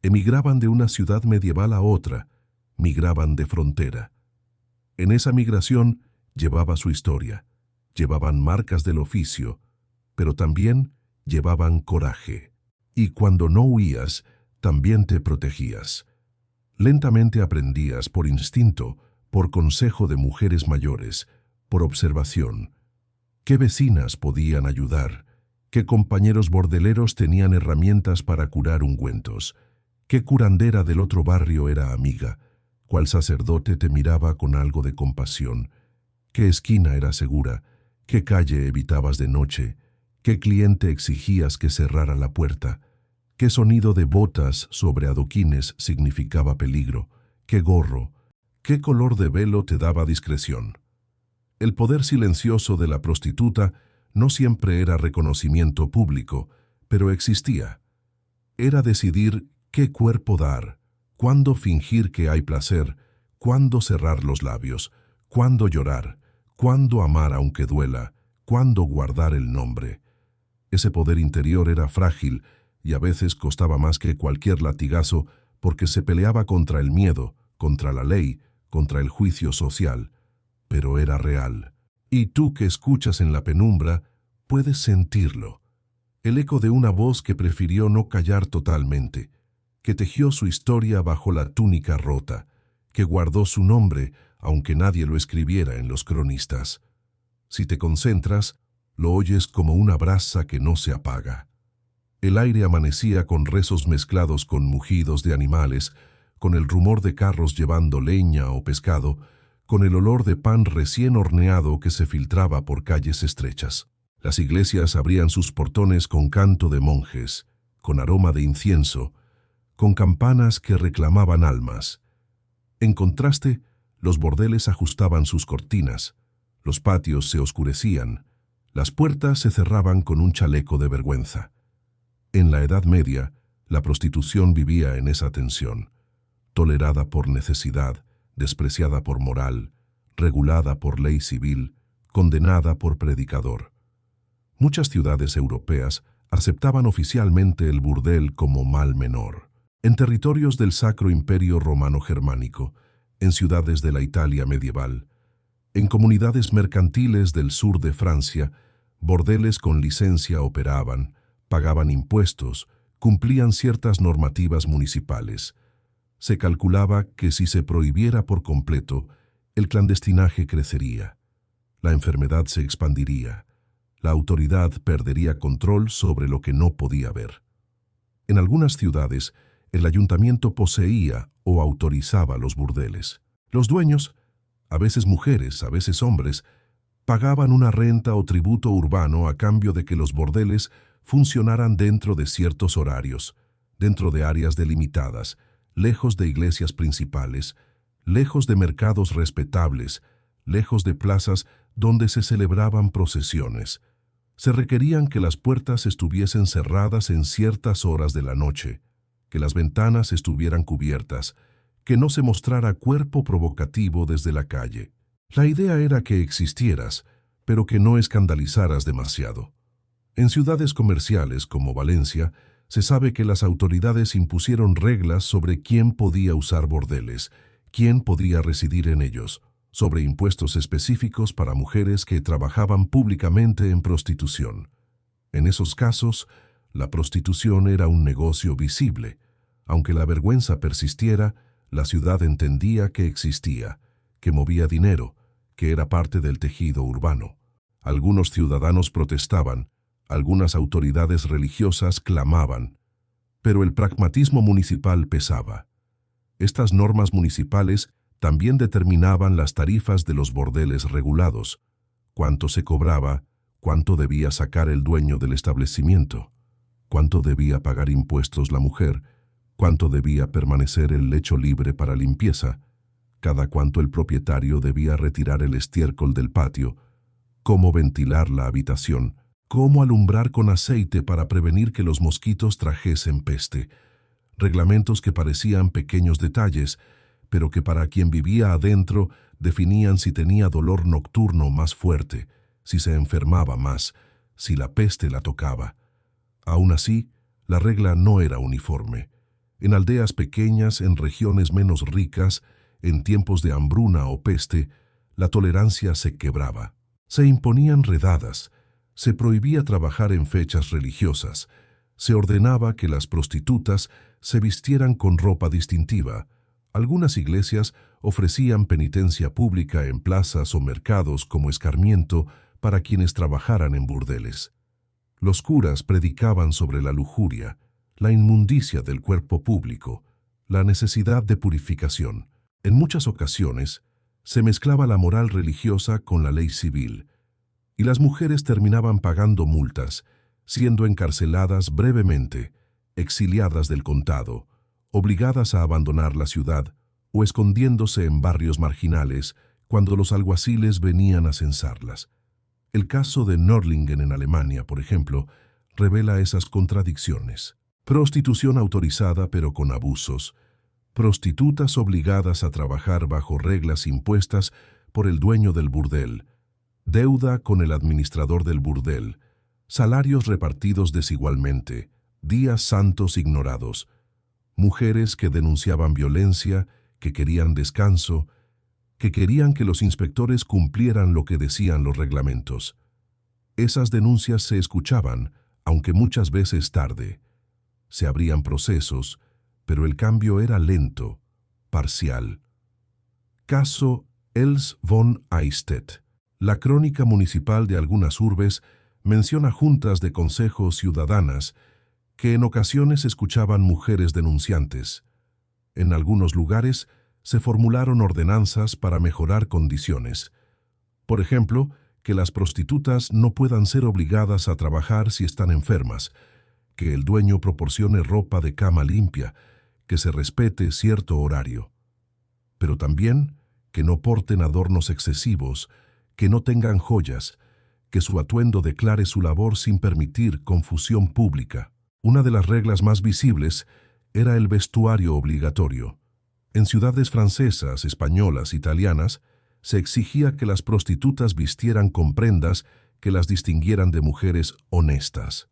emigraban de una ciudad medieval a otra, migraban de frontera. En esa migración llevaba su historia, llevaban marcas del oficio, pero también llevaban coraje. Y cuando no huías, también te protegías. Lentamente aprendías por instinto, por consejo de mujeres mayores, por observación. ¿Qué vecinas podían ayudar? ¿Qué compañeros bordeleros tenían herramientas para curar ungüentos? ¿Qué curandera del otro barrio era amiga? ¿Cuál sacerdote te miraba con algo de compasión? ¿Qué esquina era segura? ¿Qué calle evitabas de noche? ¿Qué cliente exigías que cerrara la puerta? ¿Qué sonido de botas sobre adoquines significaba peligro? ¿Qué gorro? ¿Qué color de velo te daba discreción? El poder silencioso de la prostituta no siempre era reconocimiento público, pero existía. Era decidir qué cuerpo dar, cuándo fingir que hay placer, cuándo cerrar los labios, cuándo llorar, cuándo amar aunque duela, cuándo guardar el nombre. Ese poder interior era frágil y a veces costaba más que cualquier latigazo porque se peleaba contra el miedo, contra la ley, contra el juicio social, pero era real. Y tú que escuchas en la penumbra, puedes sentirlo. El eco de una voz que prefirió no callar totalmente, que tejió su historia bajo la túnica rota, que guardó su nombre aunque nadie lo escribiera en los cronistas. Si te concentras, lo oyes como una brasa que no se apaga. El aire amanecía con rezos mezclados con mugidos de animales, con el rumor de carros llevando leña o pescado, con el olor de pan recién horneado que se filtraba por calles estrechas. Las iglesias abrían sus portones con canto de monjes, con aroma de incienso, con campanas que reclamaban almas. En contraste, los bordeles ajustaban sus cortinas, los patios se oscurecían, las puertas se cerraban con un chaleco de vergüenza. En la Edad Media, la prostitución vivía en esa tensión, tolerada por necesidad, despreciada por moral, regulada por ley civil, condenada por predicador. Muchas ciudades europeas aceptaban oficialmente el burdel como mal menor. En territorios del Sacro Imperio Romano-Germánico, en ciudades de la Italia medieval, en comunidades mercantiles del sur de Francia, bordeles con licencia operaban, pagaban impuestos, cumplían ciertas normativas municipales. Se calculaba que si se prohibiera por completo, el clandestinaje crecería, la enfermedad se expandiría, la autoridad perdería control sobre lo que no podía ver. En algunas ciudades, el ayuntamiento poseía o autorizaba los burdeles. Los dueños, a veces mujeres, a veces hombres, pagaban una renta o tributo urbano a cambio de que los bordeles funcionaran dentro de ciertos horarios, dentro de áreas delimitadas, lejos de iglesias principales, lejos de mercados respetables, lejos de plazas donde se celebraban procesiones. Se requerían que las puertas estuviesen cerradas en ciertas horas de la noche, que las ventanas estuvieran cubiertas, que no se mostrara cuerpo provocativo desde la calle. La idea era que existieras, pero que no escandalizaras demasiado. En ciudades comerciales como Valencia, se sabe que las autoridades impusieron reglas sobre quién podía usar bordeles, quién podía residir en ellos, sobre impuestos específicos para mujeres que trabajaban públicamente en prostitución. En esos casos, la prostitución era un negocio visible. Aunque la vergüenza persistiera, la ciudad entendía que existía, que movía dinero, que era parte del tejido urbano. Algunos ciudadanos protestaban, algunas autoridades religiosas clamaban, pero el pragmatismo municipal pesaba. Estas normas municipales también determinaban las tarifas de los bordeles regulados, cuánto se cobraba, cuánto debía sacar el dueño del establecimiento, cuánto debía pagar impuestos la mujer, cuánto debía permanecer el lecho libre para limpieza, cada cuánto el propietario debía retirar el estiércol del patio, cómo ventilar la habitación, cómo alumbrar con aceite para prevenir que los mosquitos trajesen peste. Reglamentos que parecían pequeños detalles, pero que para quien vivía adentro definían si tenía dolor nocturno más fuerte, si se enfermaba más, si la peste la tocaba. Aún así, la regla no era uniforme. En aldeas pequeñas, en regiones menos ricas, en tiempos de hambruna o peste, la tolerancia se quebraba. Se imponían redadas, se prohibía trabajar en fechas religiosas, se ordenaba que las prostitutas se vistieran con ropa distintiva. Algunas iglesias ofrecían penitencia pública en plazas o mercados como escarmiento para quienes trabajaran en burdeles. Los curas predicaban sobre la lujuria, la inmundicia del cuerpo público, la necesidad de purificación. En muchas ocasiones, se mezclaba la moral religiosa con la ley civil, y las mujeres terminaban pagando multas, siendo encarceladas brevemente, exiliadas del condado, obligadas a abandonar la ciudad o escondiéndose en barrios marginales cuando los alguaciles venían a censarlas. El caso de Nördlingen en Alemania, por ejemplo, revela esas contradicciones. Prostitución autorizada pero con abusos, prostitutas obligadas a trabajar bajo reglas impuestas por el dueño del burdel, deuda con el administrador del burdel, salarios repartidos desigualmente, días santos ignorados, mujeres que denunciaban violencia, que querían descanso, que querían que los inspectores cumplieran lo que decían los reglamentos. Esas denuncias se escuchaban, aunque muchas veces tarde. Se abrían procesos, pero el cambio era lento, parcial. Caso Els von Eistedt. La crónica municipal de algunas urbes menciona juntas de consejo ciudadanas que en ocasiones escuchaban mujeres denunciantes. En algunos lugares se formularon ordenanzas para mejorar condiciones. Por ejemplo, que las prostitutas no puedan ser obligadas a trabajar si están enfermas, que el dueño proporcione ropa de cama limpia, que se respete cierto horario. Pero también que no porten adornos excesivos, que no tengan joyas, que su atuendo declare su labor sin permitir confusión pública. Una de las reglas más visibles era el vestuario obligatorio. En ciudades francesas, españolas, italianas, se exigía que las prostitutas vistieran con prendas que las distinguieran de mujeres honestas.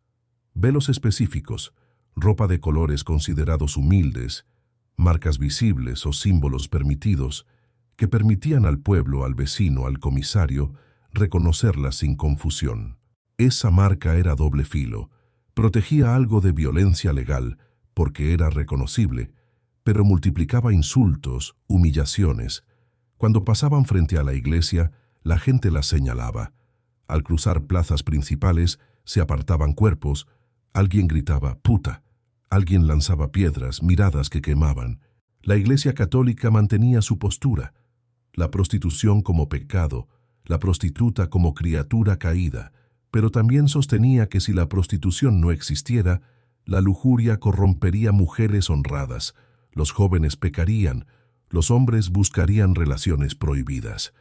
Velos específicos, ropa de colores considerados humildes, marcas visibles o símbolos permitidos, que permitían al pueblo, al vecino, al comisario, reconocerlas sin confusión. Esa marca era doble filo, protegía algo de violencia legal, porque era reconocible, pero multiplicaba insultos, humillaciones. Cuando pasaban frente a la iglesia, la gente las señalaba. Al cruzar plazas principales, se apartaban cuerpos, alguien gritaba «puta», alguien lanzaba piedras, miradas que quemaban. La Iglesia Católica mantenía su postura. La prostitución como pecado, la prostituta como criatura caída, pero también sostenía que si la prostitución no existiera, la lujuria corrompería mujeres honradas, los jóvenes pecarían, los hombres buscarían relaciones prohibidas.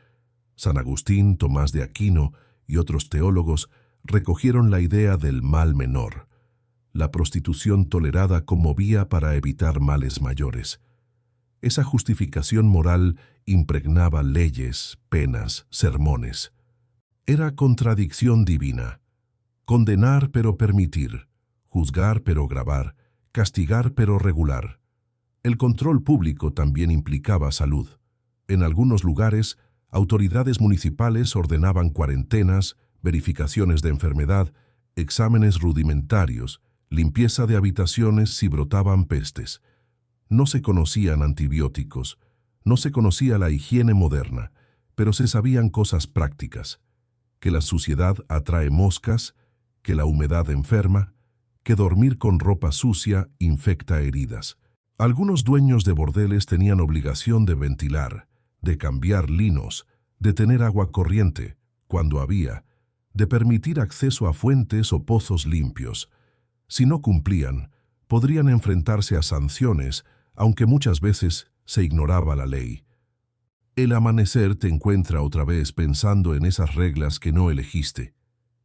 San Agustín, Tomás de Aquino y otros teólogos recogieron la idea del mal menor. La prostitución tolerada como vía para evitar males mayores. Esa justificación moral impregnaba leyes, penas, sermones. Era contradicción divina. Condenar pero permitir, juzgar pero gravar, castigar pero regular. El control público también implicaba salud. En algunos lugares, autoridades municipales ordenaban cuarentenas, verificaciones de enfermedad, exámenes rudimentarios, limpieza de habitaciones si brotaban pestes. No se conocían antibióticos, no se conocía la higiene moderna, pero se sabían cosas prácticas, que la suciedad atrae moscas, que la humedad enferma, que dormir con ropa sucia infecta heridas. Algunos dueños de bordeles tenían obligación de ventilar, de cambiar linos, de tener agua corriente, cuando había, de permitir acceso a fuentes o pozos limpios. Si no cumplían, podrían enfrentarse a sanciones, aunque muchas veces se ignoraba la ley. El amanecer te encuentra otra vez pensando en esas reglas que no elegiste.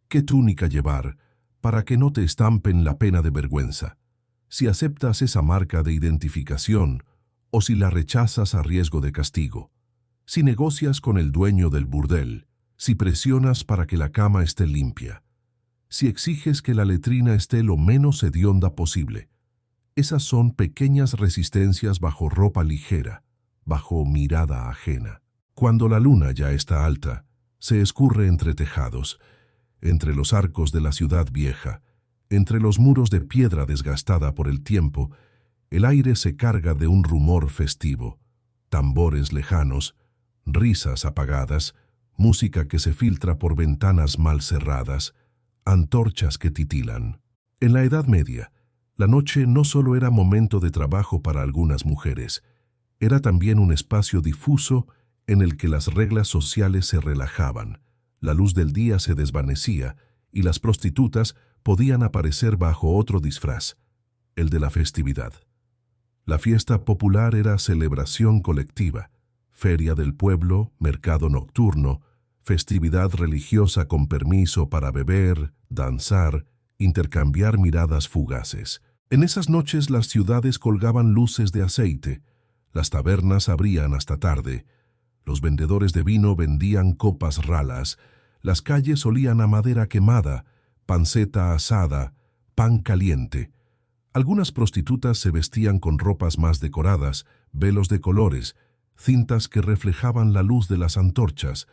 ¿Qué túnica llevar para que no te estampen la pena de vergüenza? Si aceptas esa marca de identificación o si la rechazas a riesgo de castigo. Si negocias con el dueño del burdel, si presionas para que la cama esté limpia. Si exiges que la letrina esté lo menos hedionda posible. Esas son pequeñas resistencias bajo ropa ligera, bajo mirada ajena. Cuando la luna ya está alta, se escurre entre tejados, entre los arcos de la ciudad vieja, entre los muros de piedra desgastada por el tiempo, el aire se carga de un rumor festivo, tambores lejanos, risas apagadas, música que se filtra por ventanas mal cerradas, antorchas que titilan. En la Edad Media, la noche no solo era momento de trabajo para algunas mujeres, era también un espacio difuso en el que las reglas sociales se relajaban, la luz del día se desvanecía y las prostitutas podían aparecer bajo otro disfraz, el de la festividad. La fiesta popular era celebración colectiva, feria del pueblo, mercado nocturno, festividad religiosa con permiso para beber, danzar, intercambiar miradas fugaces. En esas noches las ciudades colgaban luces de aceite, las tabernas abrían hasta tarde, los vendedores de vino vendían copas ralas, las calles olían a madera quemada, panceta asada, pan caliente. Algunas prostitutas se vestían con ropas más decoradas, velos de colores, cintas que reflejaban la luz de las antorchas,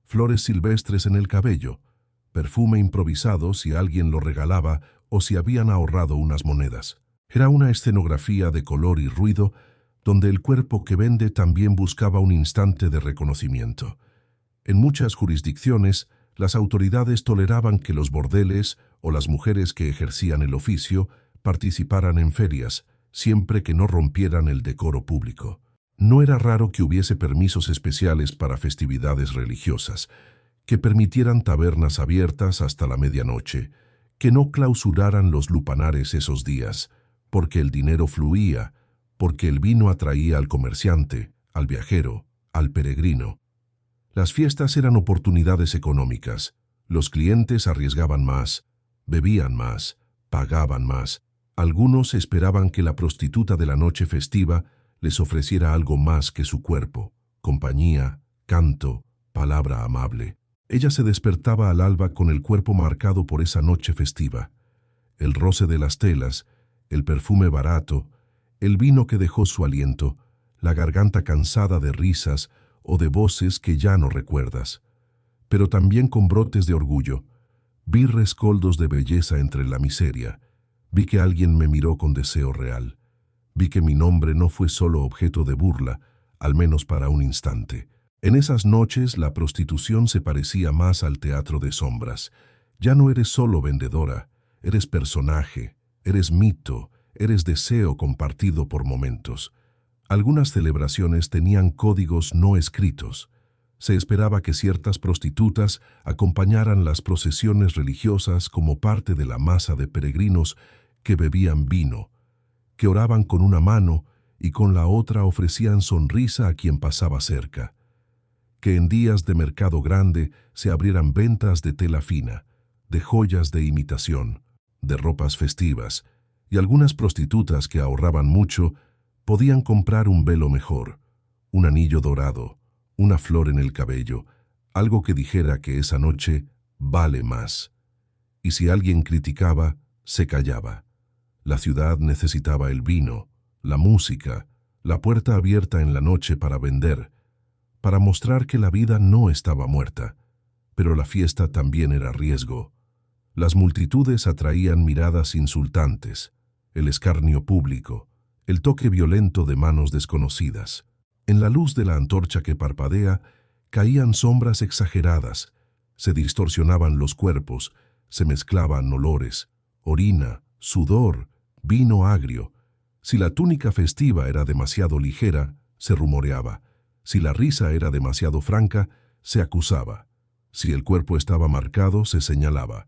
flores silvestres en el cabello, perfume improvisado si alguien lo regalaba o si habían ahorrado unas monedas. Era una escenografía de color y ruido donde el cuerpo que vende también buscaba un instante de reconocimiento. En muchas jurisdicciones, las autoridades toleraban que los bordeles o las mujeres que ejercían el oficio participaran en ferias, siempre que no rompieran el decoro público. No era raro que hubiese permisos especiales para festividades religiosas, que permitieran tabernas abiertas hasta la medianoche, que no clausuraran los lupanares esos días, porque el dinero fluía, porque el vino atraía al comerciante, al viajero, al peregrino. Las fiestas eran oportunidades económicas. Los clientes arriesgaban más, bebían más, pagaban más. Algunos esperaban que la prostituta de la noche festiva les ofreciera algo más que su cuerpo, compañía, canto, palabra amable. Ella se despertaba al alba con el cuerpo marcado por esa noche festiva. El roce de las telas, el perfume barato, el vino que dejó su aliento, la garganta cansada de risas o de voces que ya no recuerdas. Pero también con brotes de orgullo. Vi rescoldos de belleza entre la miseria. Vi que alguien me miró con deseo real. Vi que mi nombre no fue solo objeto de burla, al menos para un instante. En esas noches la prostitución se parecía más al teatro de sombras. Ya no eres solo vendedora, eres personaje, eres mito, eres deseo compartido por momentos. Algunas celebraciones tenían códigos no escritos. Se esperaba que ciertas prostitutas acompañaran las procesiones religiosas como parte de la masa de peregrinos que bebían vino, que oraban con una mano y con la otra ofrecían sonrisa a quien pasaba cerca, que en días de mercado grande se abrieran ventas de tela fina, de joyas de imitación, de ropas festivas, y algunas prostitutas que ahorraban mucho podían comprar un velo mejor, un anillo dorado, una flor en el cabello, algo que dijera que esa noche vale más. Y si alguien criticaba, se callaba. La ciudad necesitaba el vino, la música, la puerta abierta en la noche para vender, para mostrar que la vida no estaba muerta, pero la fiesta también era riesgo. Las multitudes atraían miradas insultantes, el escarnio público, el toque violento de manos desconocidas. En la luz de la antorcha que parpadea, caían sombras exageradas, se distorsionaban los cuerpos, se mezclaban olores, orina, sudor, vino agrio. Si la túnica festiva era demasiado ligera, se rumoreaba. Si la risa era demasiado franca, se acusaba. Si el cuerpo estaba marcado, se señalaba.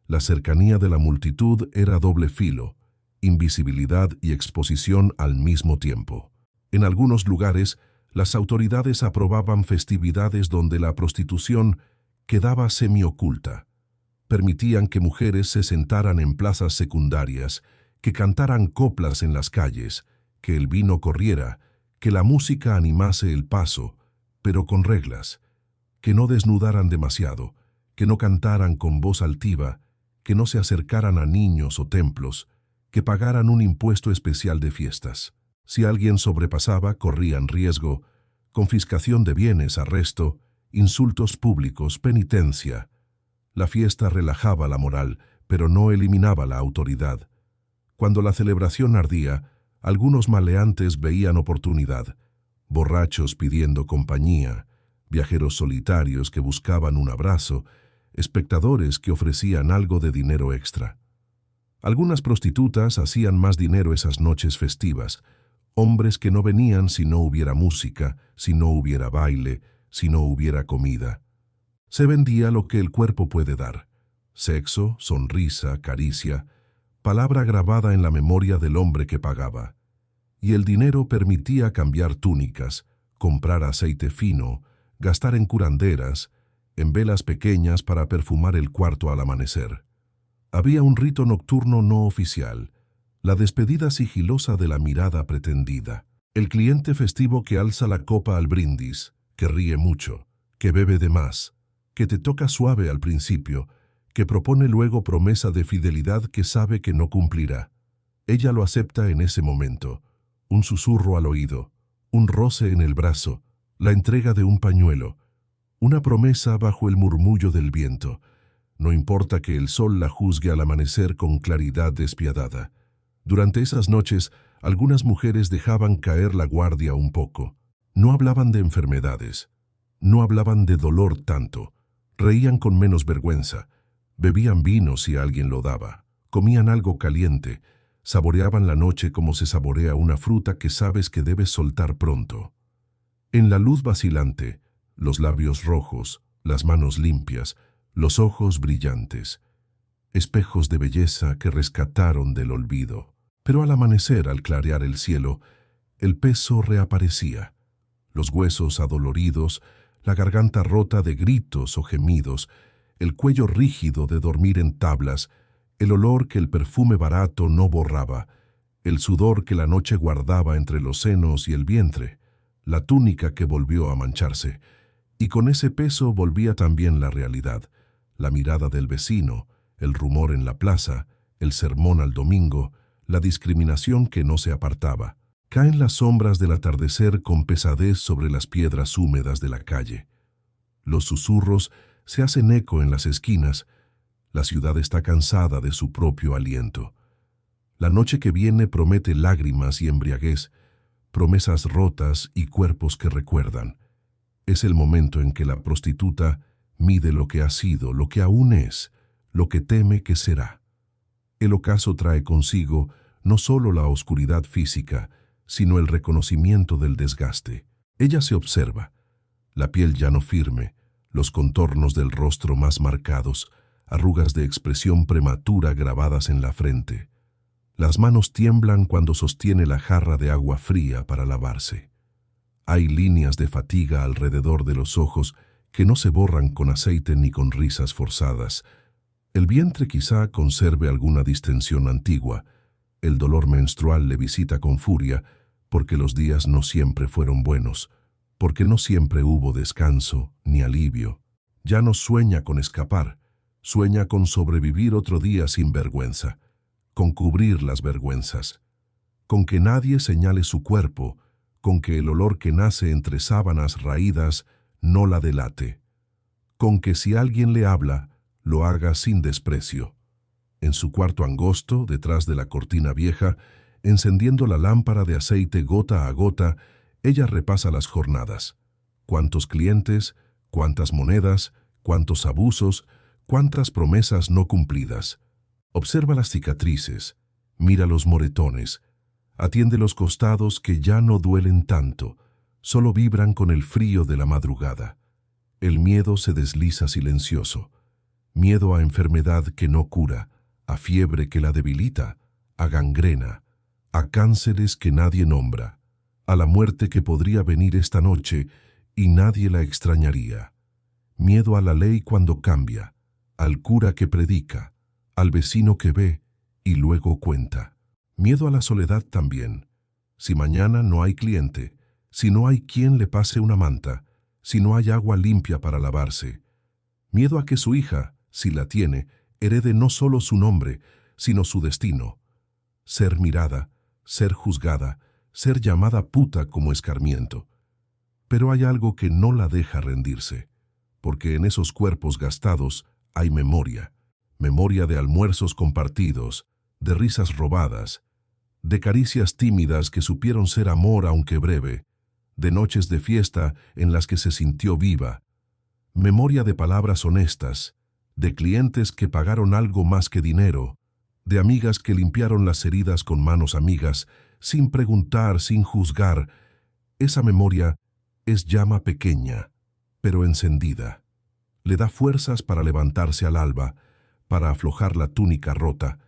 La cercanía de la multitud era doble filo, invisibilidad y exposición al mismo tiempo. En algunos lugares, las autoridades aprobaban festividades donde la prostitución quedaba semioculta. Permitían que mujeres se sentaran en plazas secundarias, que cantaran coplas en las calles, que el vino corriera, que la música animase el paso, pero con reglas, que no desnudaran demasiado, que no cantaran con voz altiva, que no se acercaran a niños o templos, que pagaran un impuesto especial de fiestas. Si alguien sobrepasaba, corrían riesgo, confiscación de bienes, arresto, insultos públicos, penitencia. La fiesta relajaba la moral, pero no eliminaba la autoridad. Cuando la celebración ardía, algunos maleantes veían oportunidad, borrachos pidiendo compañía, viajeros solitarios que buscaban un abrazo, espectadores que ofrecían algo de dinero extra. Algunas prostitutas hacían más dinero esas noches festivas, hombres que no venían si no hubiera música, si no hubiera baile, si no hubiera comida. Se vendía lo que el cuerpo puede dar: sexo, sonrisa, caricia, palabra grabada en la memoria del hombre que pagaba. Y el dinero permitía cambiar túnicas, comprar aceite fino, gastar en curanderas, en velas pequeñas para perfumar el cuarto al amanecer. Había un rito nocturno no oficial, la despedida sigilosa de la mirada pretendida. El cliente festivo que alza la copa al brindis, que ríe mucho, que bebe de más, que te toca suave al principio, que propone luego promesa de fidelidad que sabe que no cumplirá. Ella lo acepta en ese momento, un susurro al oído, un roce en el brazo, la entrega de un pañuelo, una promesa bajo el murmullo del viento. No importa que el sol la juzgue al amanecer con claridad despiadada. Durante esas noches, algunas mujeres dejaban caer la guardia un poco. No hablaban de enfermedades, no hablaban de dolor tanto, reían con menos vergüenza, bebían vino si alguien lo daba, comían algo caliente, saboreaban la noche como se saborea una fruta que sabes que debes soltar pronto. En la luz vacilante, los labios rojos, las manos limpias, los ojos brillantes, espejos de belleza que rescataron del olvido. Pero al amanecer, al clarear el cielo, el peso reaparecía. Los huesos adoloridos, la garganta rota de gritos o gemidos, el cuello rígido de dormir en tablas, el olor que el perfume barato no borraba, el sudor que la noche guardaba entre los senos y el vientre, la túnica que volvió a mancharse. Y con ese peso volvía también la realidad, la mirada del vecino, el rumor en la plaza, el sermón al domingo, la discriminación que no se apartaba. Caen las sombras del atardecer con pesadez sobre las piedras húmedas de la calle. Los susurros se hacen eco en las esquinas. La ciudad está cansada de su propio aliento. La noche que viene promete lágrimas y embriaguez, promesas rotas y cuerpos que recuerdan. Es el momento en que la prostituta mide lo que ha sido, lo que aún es, lo que teme que será. El ocaso trae consigo no solo la oscuridad física, sino el reconocimiento del desgaste. Ella se observa, la piel ya no firme, los contornos del rostro más marcados, arrugas de expresión prematura grabadas en la frente. Las manos tiemblan cuando sostiene la jarra de agua fría para lavarse. Hay líneas de fatiga alrededor de los ojos que no se borran con aceite ni con risas forzadas. El vientre quizá conserve alguna distensión antigua. El dolor menstrual le visita con furia porque los días no siempre fueron buenos, porque no siempre hubo descanso ni alivio. Ya no sueña con escapar, sueña con sobrevivir otro día sin vergüenza, con cubrir las vergüenzas, con que nadie señale su cuerpo, con que el olor que nace entre sábanas raídas no la delate, con que si alguien le habla, lo haga sin desprecio. En su cuarto angosto, detrás de la cortina vieja, encendiendo la lámpara de aceite gota a gota, ella repasa las jornadas. Cuántos clientes, cuántas monedas, cuántos abusos, cuántas promesas no cumplidas. Observa las cicatrices, mira los moretones, atiende los costados que ya no duelen tanto, solo vibran con el frío de la madrugada. El miedo se desliza silencioso. Miedo a enfermedad que no cura, a fiebre que la debilita, a gangrena, a cánceres que nadie nombra, a la muerte que podría venir esta noche y nadie la extrañaría. Miedo a la ley cuando cambia, al cura que predica, al vecino que ve y luego cuenta. Miedo a la soledad también. Si mañana no hay cliente, si no hay quien le pase una manta, si no hay agua limpia para lavarse. Miedo a que su hija, si la tiene, herede no solo su nombre, sino su destino. Ser mirada, ser juzgada, ser llamada puta como escarmiento. Pero hay algo que no la deja rendirse, porque en esos cuerpos gastados hay memoria. Memoria de almuerzos compartidos, de risas robadas, de caricias tímidas que supieron ser amor aunque breve, de noches de fiesta en las que se sintió viva. Memoria de palabras honestas, de clientes que pagaron algo más que dinero, de amigas que limpiaron las heridas con manos amigas, sin preguntar, sin juzgar. Esa memoria es llama pequeña, pero encendida. Le da fuerzas para levantarse al alba, para aflojar la túnica rota,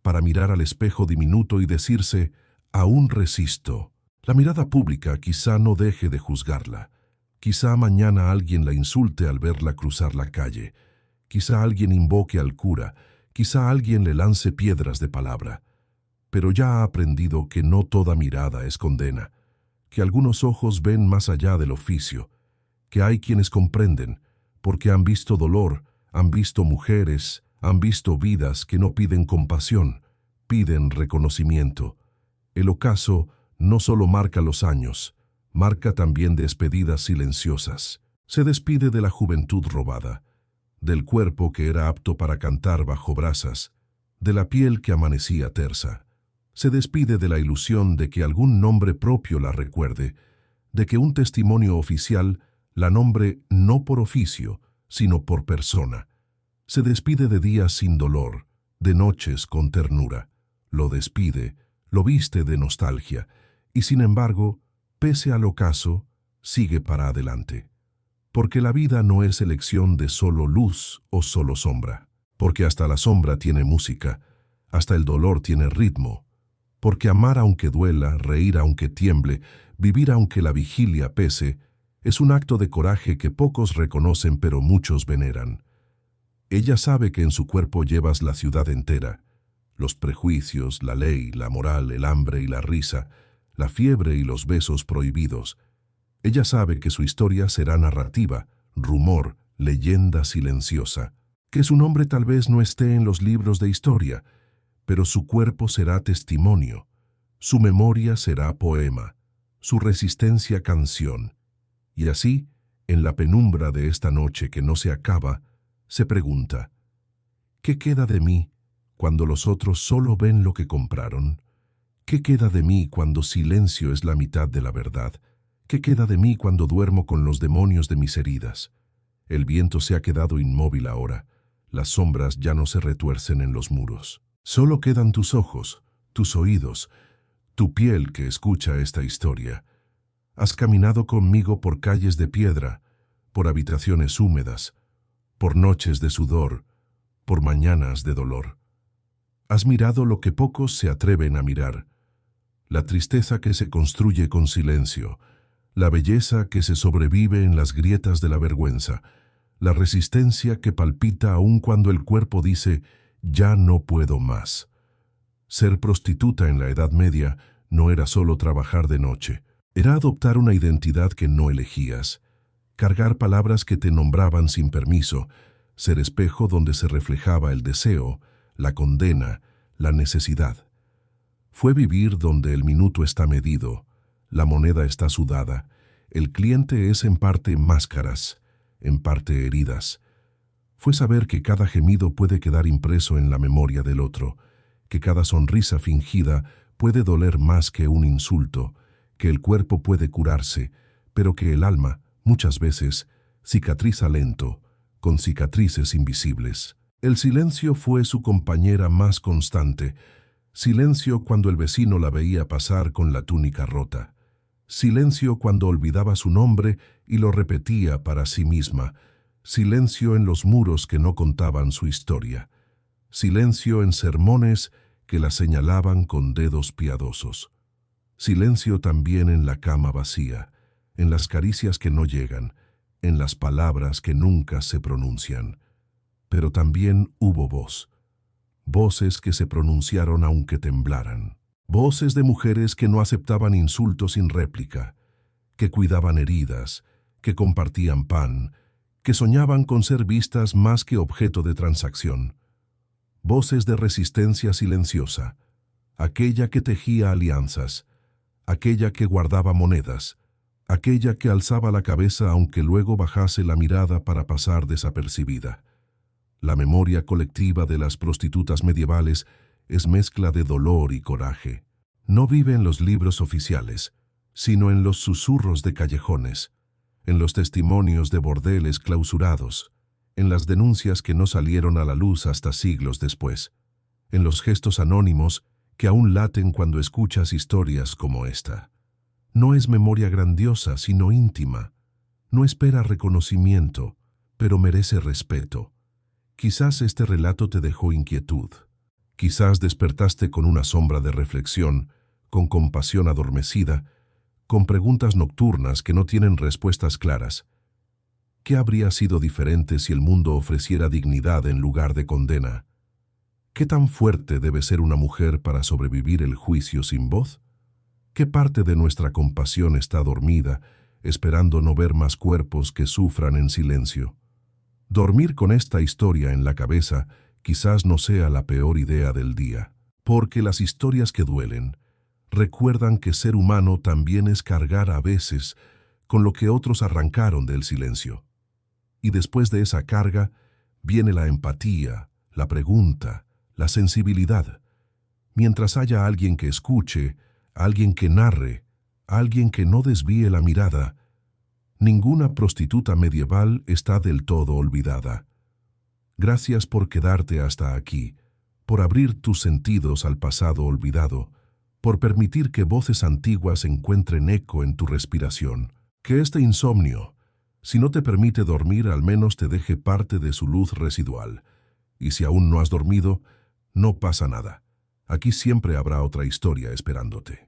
para mirar al espejo diminuto y decirse, aún resisto. La mirada pública quizá no deje de juzgarla. Quizá mañana alguien la insulte al verla cruzar la calle. Quizá alguien invoque al cura. Quizá alguien le lance piedras de palabra. Pero ya ha aprendido que no toda mirada es condena, que algunos ojos ven más allá del oficio, que hay quienes comprenden, porque han visto dolor, han visto mujeres, han visto vidas que no piden compasión, piden reconocimiento. El ocaso no solo marca los años, marca también despedidas silenciosas. Se despide de la juventud robada, del cuerpo que era apto para cantar bajo brasas, de la piel que amanecía tersa. Se despide de la ilusión de que algún nombre propio la recuerde, de que un testimonio oficial la nombre no por oficio, sino por persona. Se despide de días sin dolor, de noches con ternura. Lo despide, lo viste de nostalgia, y sin embargo, pese al ocaso, sigue para adelante. Porque la vida no es elección de solo luz o solo sombra. Porque hasta la sombra tiene música, hasta el dolor tiene ritmo. Porque amar aunque duela, reír aunque tiemble, vivir aunque la vigilia pese, es un acto de coraje que pocos reconocen pero muchos veneran. Ella sabe que en su cuerpo llevas la ciudad entera, los prejuicios, la ley, la moral, el hambre y la risa, la fiebre y los besos prohibidos. Ella sabe que su historia será narrativa, rumor, leyenda silenciosa, que su nombre tal vez no esté en los libros de historia, pero su cuerpo será testimonio, su memoria será poema, su resistencia canción. Y así, en la penumbra de esta noche que no se acaba, se pregunta, ¿qué queda de mí cuando los otros solo ven lo que compraron? ¿Qué queda de mí cuando silencio es la mitad de la verdad? ¿Qué queda de mí cuando duermo con los demonios de mis heridas? El viento se ha quedado inmóvil ahora, las sombras ya no se retuercen en los muros. Solo quedan tus ojos, tus oídos, tu piel que escucha esta historia. Has caminado conmigo por calles de piedra, por habitaciones húmedas, por noches de sudor, por mañanas de dolor. Has mirado lo que pocos se atreven a mirar, la tristeza que se construye con silencio, la belleza que se sobrevive en las grietas de la vergüenza, la resistencia que palpita aun cuando el cuerpo dice, ya no puedo más. Ser prostituta en la Edad Media no era solo trabajar de noche, era adoptar una identidad que no elegías, cargar palabras que te nombraban sin permiso, ser espejo donde se reflejaba el deseo, la condena, la necesidad. Fue vivir donde el minuto está medido, la moneda está sudada, el cliente es en parte máscaras, en parte heridas. Fue saber que cada gemido puede quedar impreso en la memoria del otro, que cada sonrisa fingida puede doler más que un insulto, que el cuerpo puede curarse, pero que el alma, muchas veces, cicatriza lento, con cicatrices invisibles. El silencio fue su compañera más constante, silencio cuando el vecino la veía pasar con la túnica rota, silencio cuando olvidaba su nombre y lo repetía para sí misma, silencio en los muros que no contaban su historia, silencio en sermones que la señalaban con dedos piadosos. Silencio también en la cama vacía, en las caricias que no llegan, en las palabras que nunca se pronuncian. Pero también hubo voz, voces que se pronunciaron aunque temblaran, voces de mujeres que no aceptaban insultos sin réplica, que cuidaban heridas, que compartían pan, que soñaban con ser vistas más que objeto de transacción. Voces de resistencia silenciosa, aquella que tejía alianzas, aquella que guardaba monedas, aquella que alzaba la cabeza aunque luego bajase la mirada para pasar desapercibida. La memoria colectiva de las prostitutas medievales es mezcla de dolor y coraje. No vive en los libros oficiales, sino en los susurros de callejones, en los testimonios de bordeles clausurados, en las denuncias que no salieron a la luz hasta siglos después, en los gestos anónimos que aún laten cuando escuchas historias como esta. No es memoria grandiosa, sino íntima. No espera reconocimiento, pero merece respeto. Quizás este relato te dejó inquietud. Quizás despertaste con una sombra de reflexión, con compasión adormecida, con preguntas nocturnas que no tienen respuestas claras. ¿Qué habría sido diferente si el mundo ofreciera dignidad en lugar de condena? ¿Qué tan fuerte debe ser una mujer para sobrevivir el juicio sin voz? ¿Qué parte de nuestra compasión está dormida, esperando no ver más cuerpos que sufran en silencio? Dormir con esta historia en la cabeza quizás no sea la peor idea del día, porque las historias que duelen recuerdan que ser humano también es cargar a veces con lo que otros arrancaron del silencio. Y después de esa carga viene la empatía, la pregunta, la sensibilidad. Mientras haya alguien que escuche, alguien que narre, alguien que no desvíe la mirada, ninguna prostituta medieval está del todo olvidada. Gracias por quedarte hasta aquí, por abrir tus sentidos al pasado olvidado, por permitir que voces antiguas encuentren eco en tu respiración. Que este insomnio, si no te permite dormir, al menos te deje parte de su luz residual. Y si aún no has dormido, no pasa nada. Aquí siempre habrá otra historia esperándote.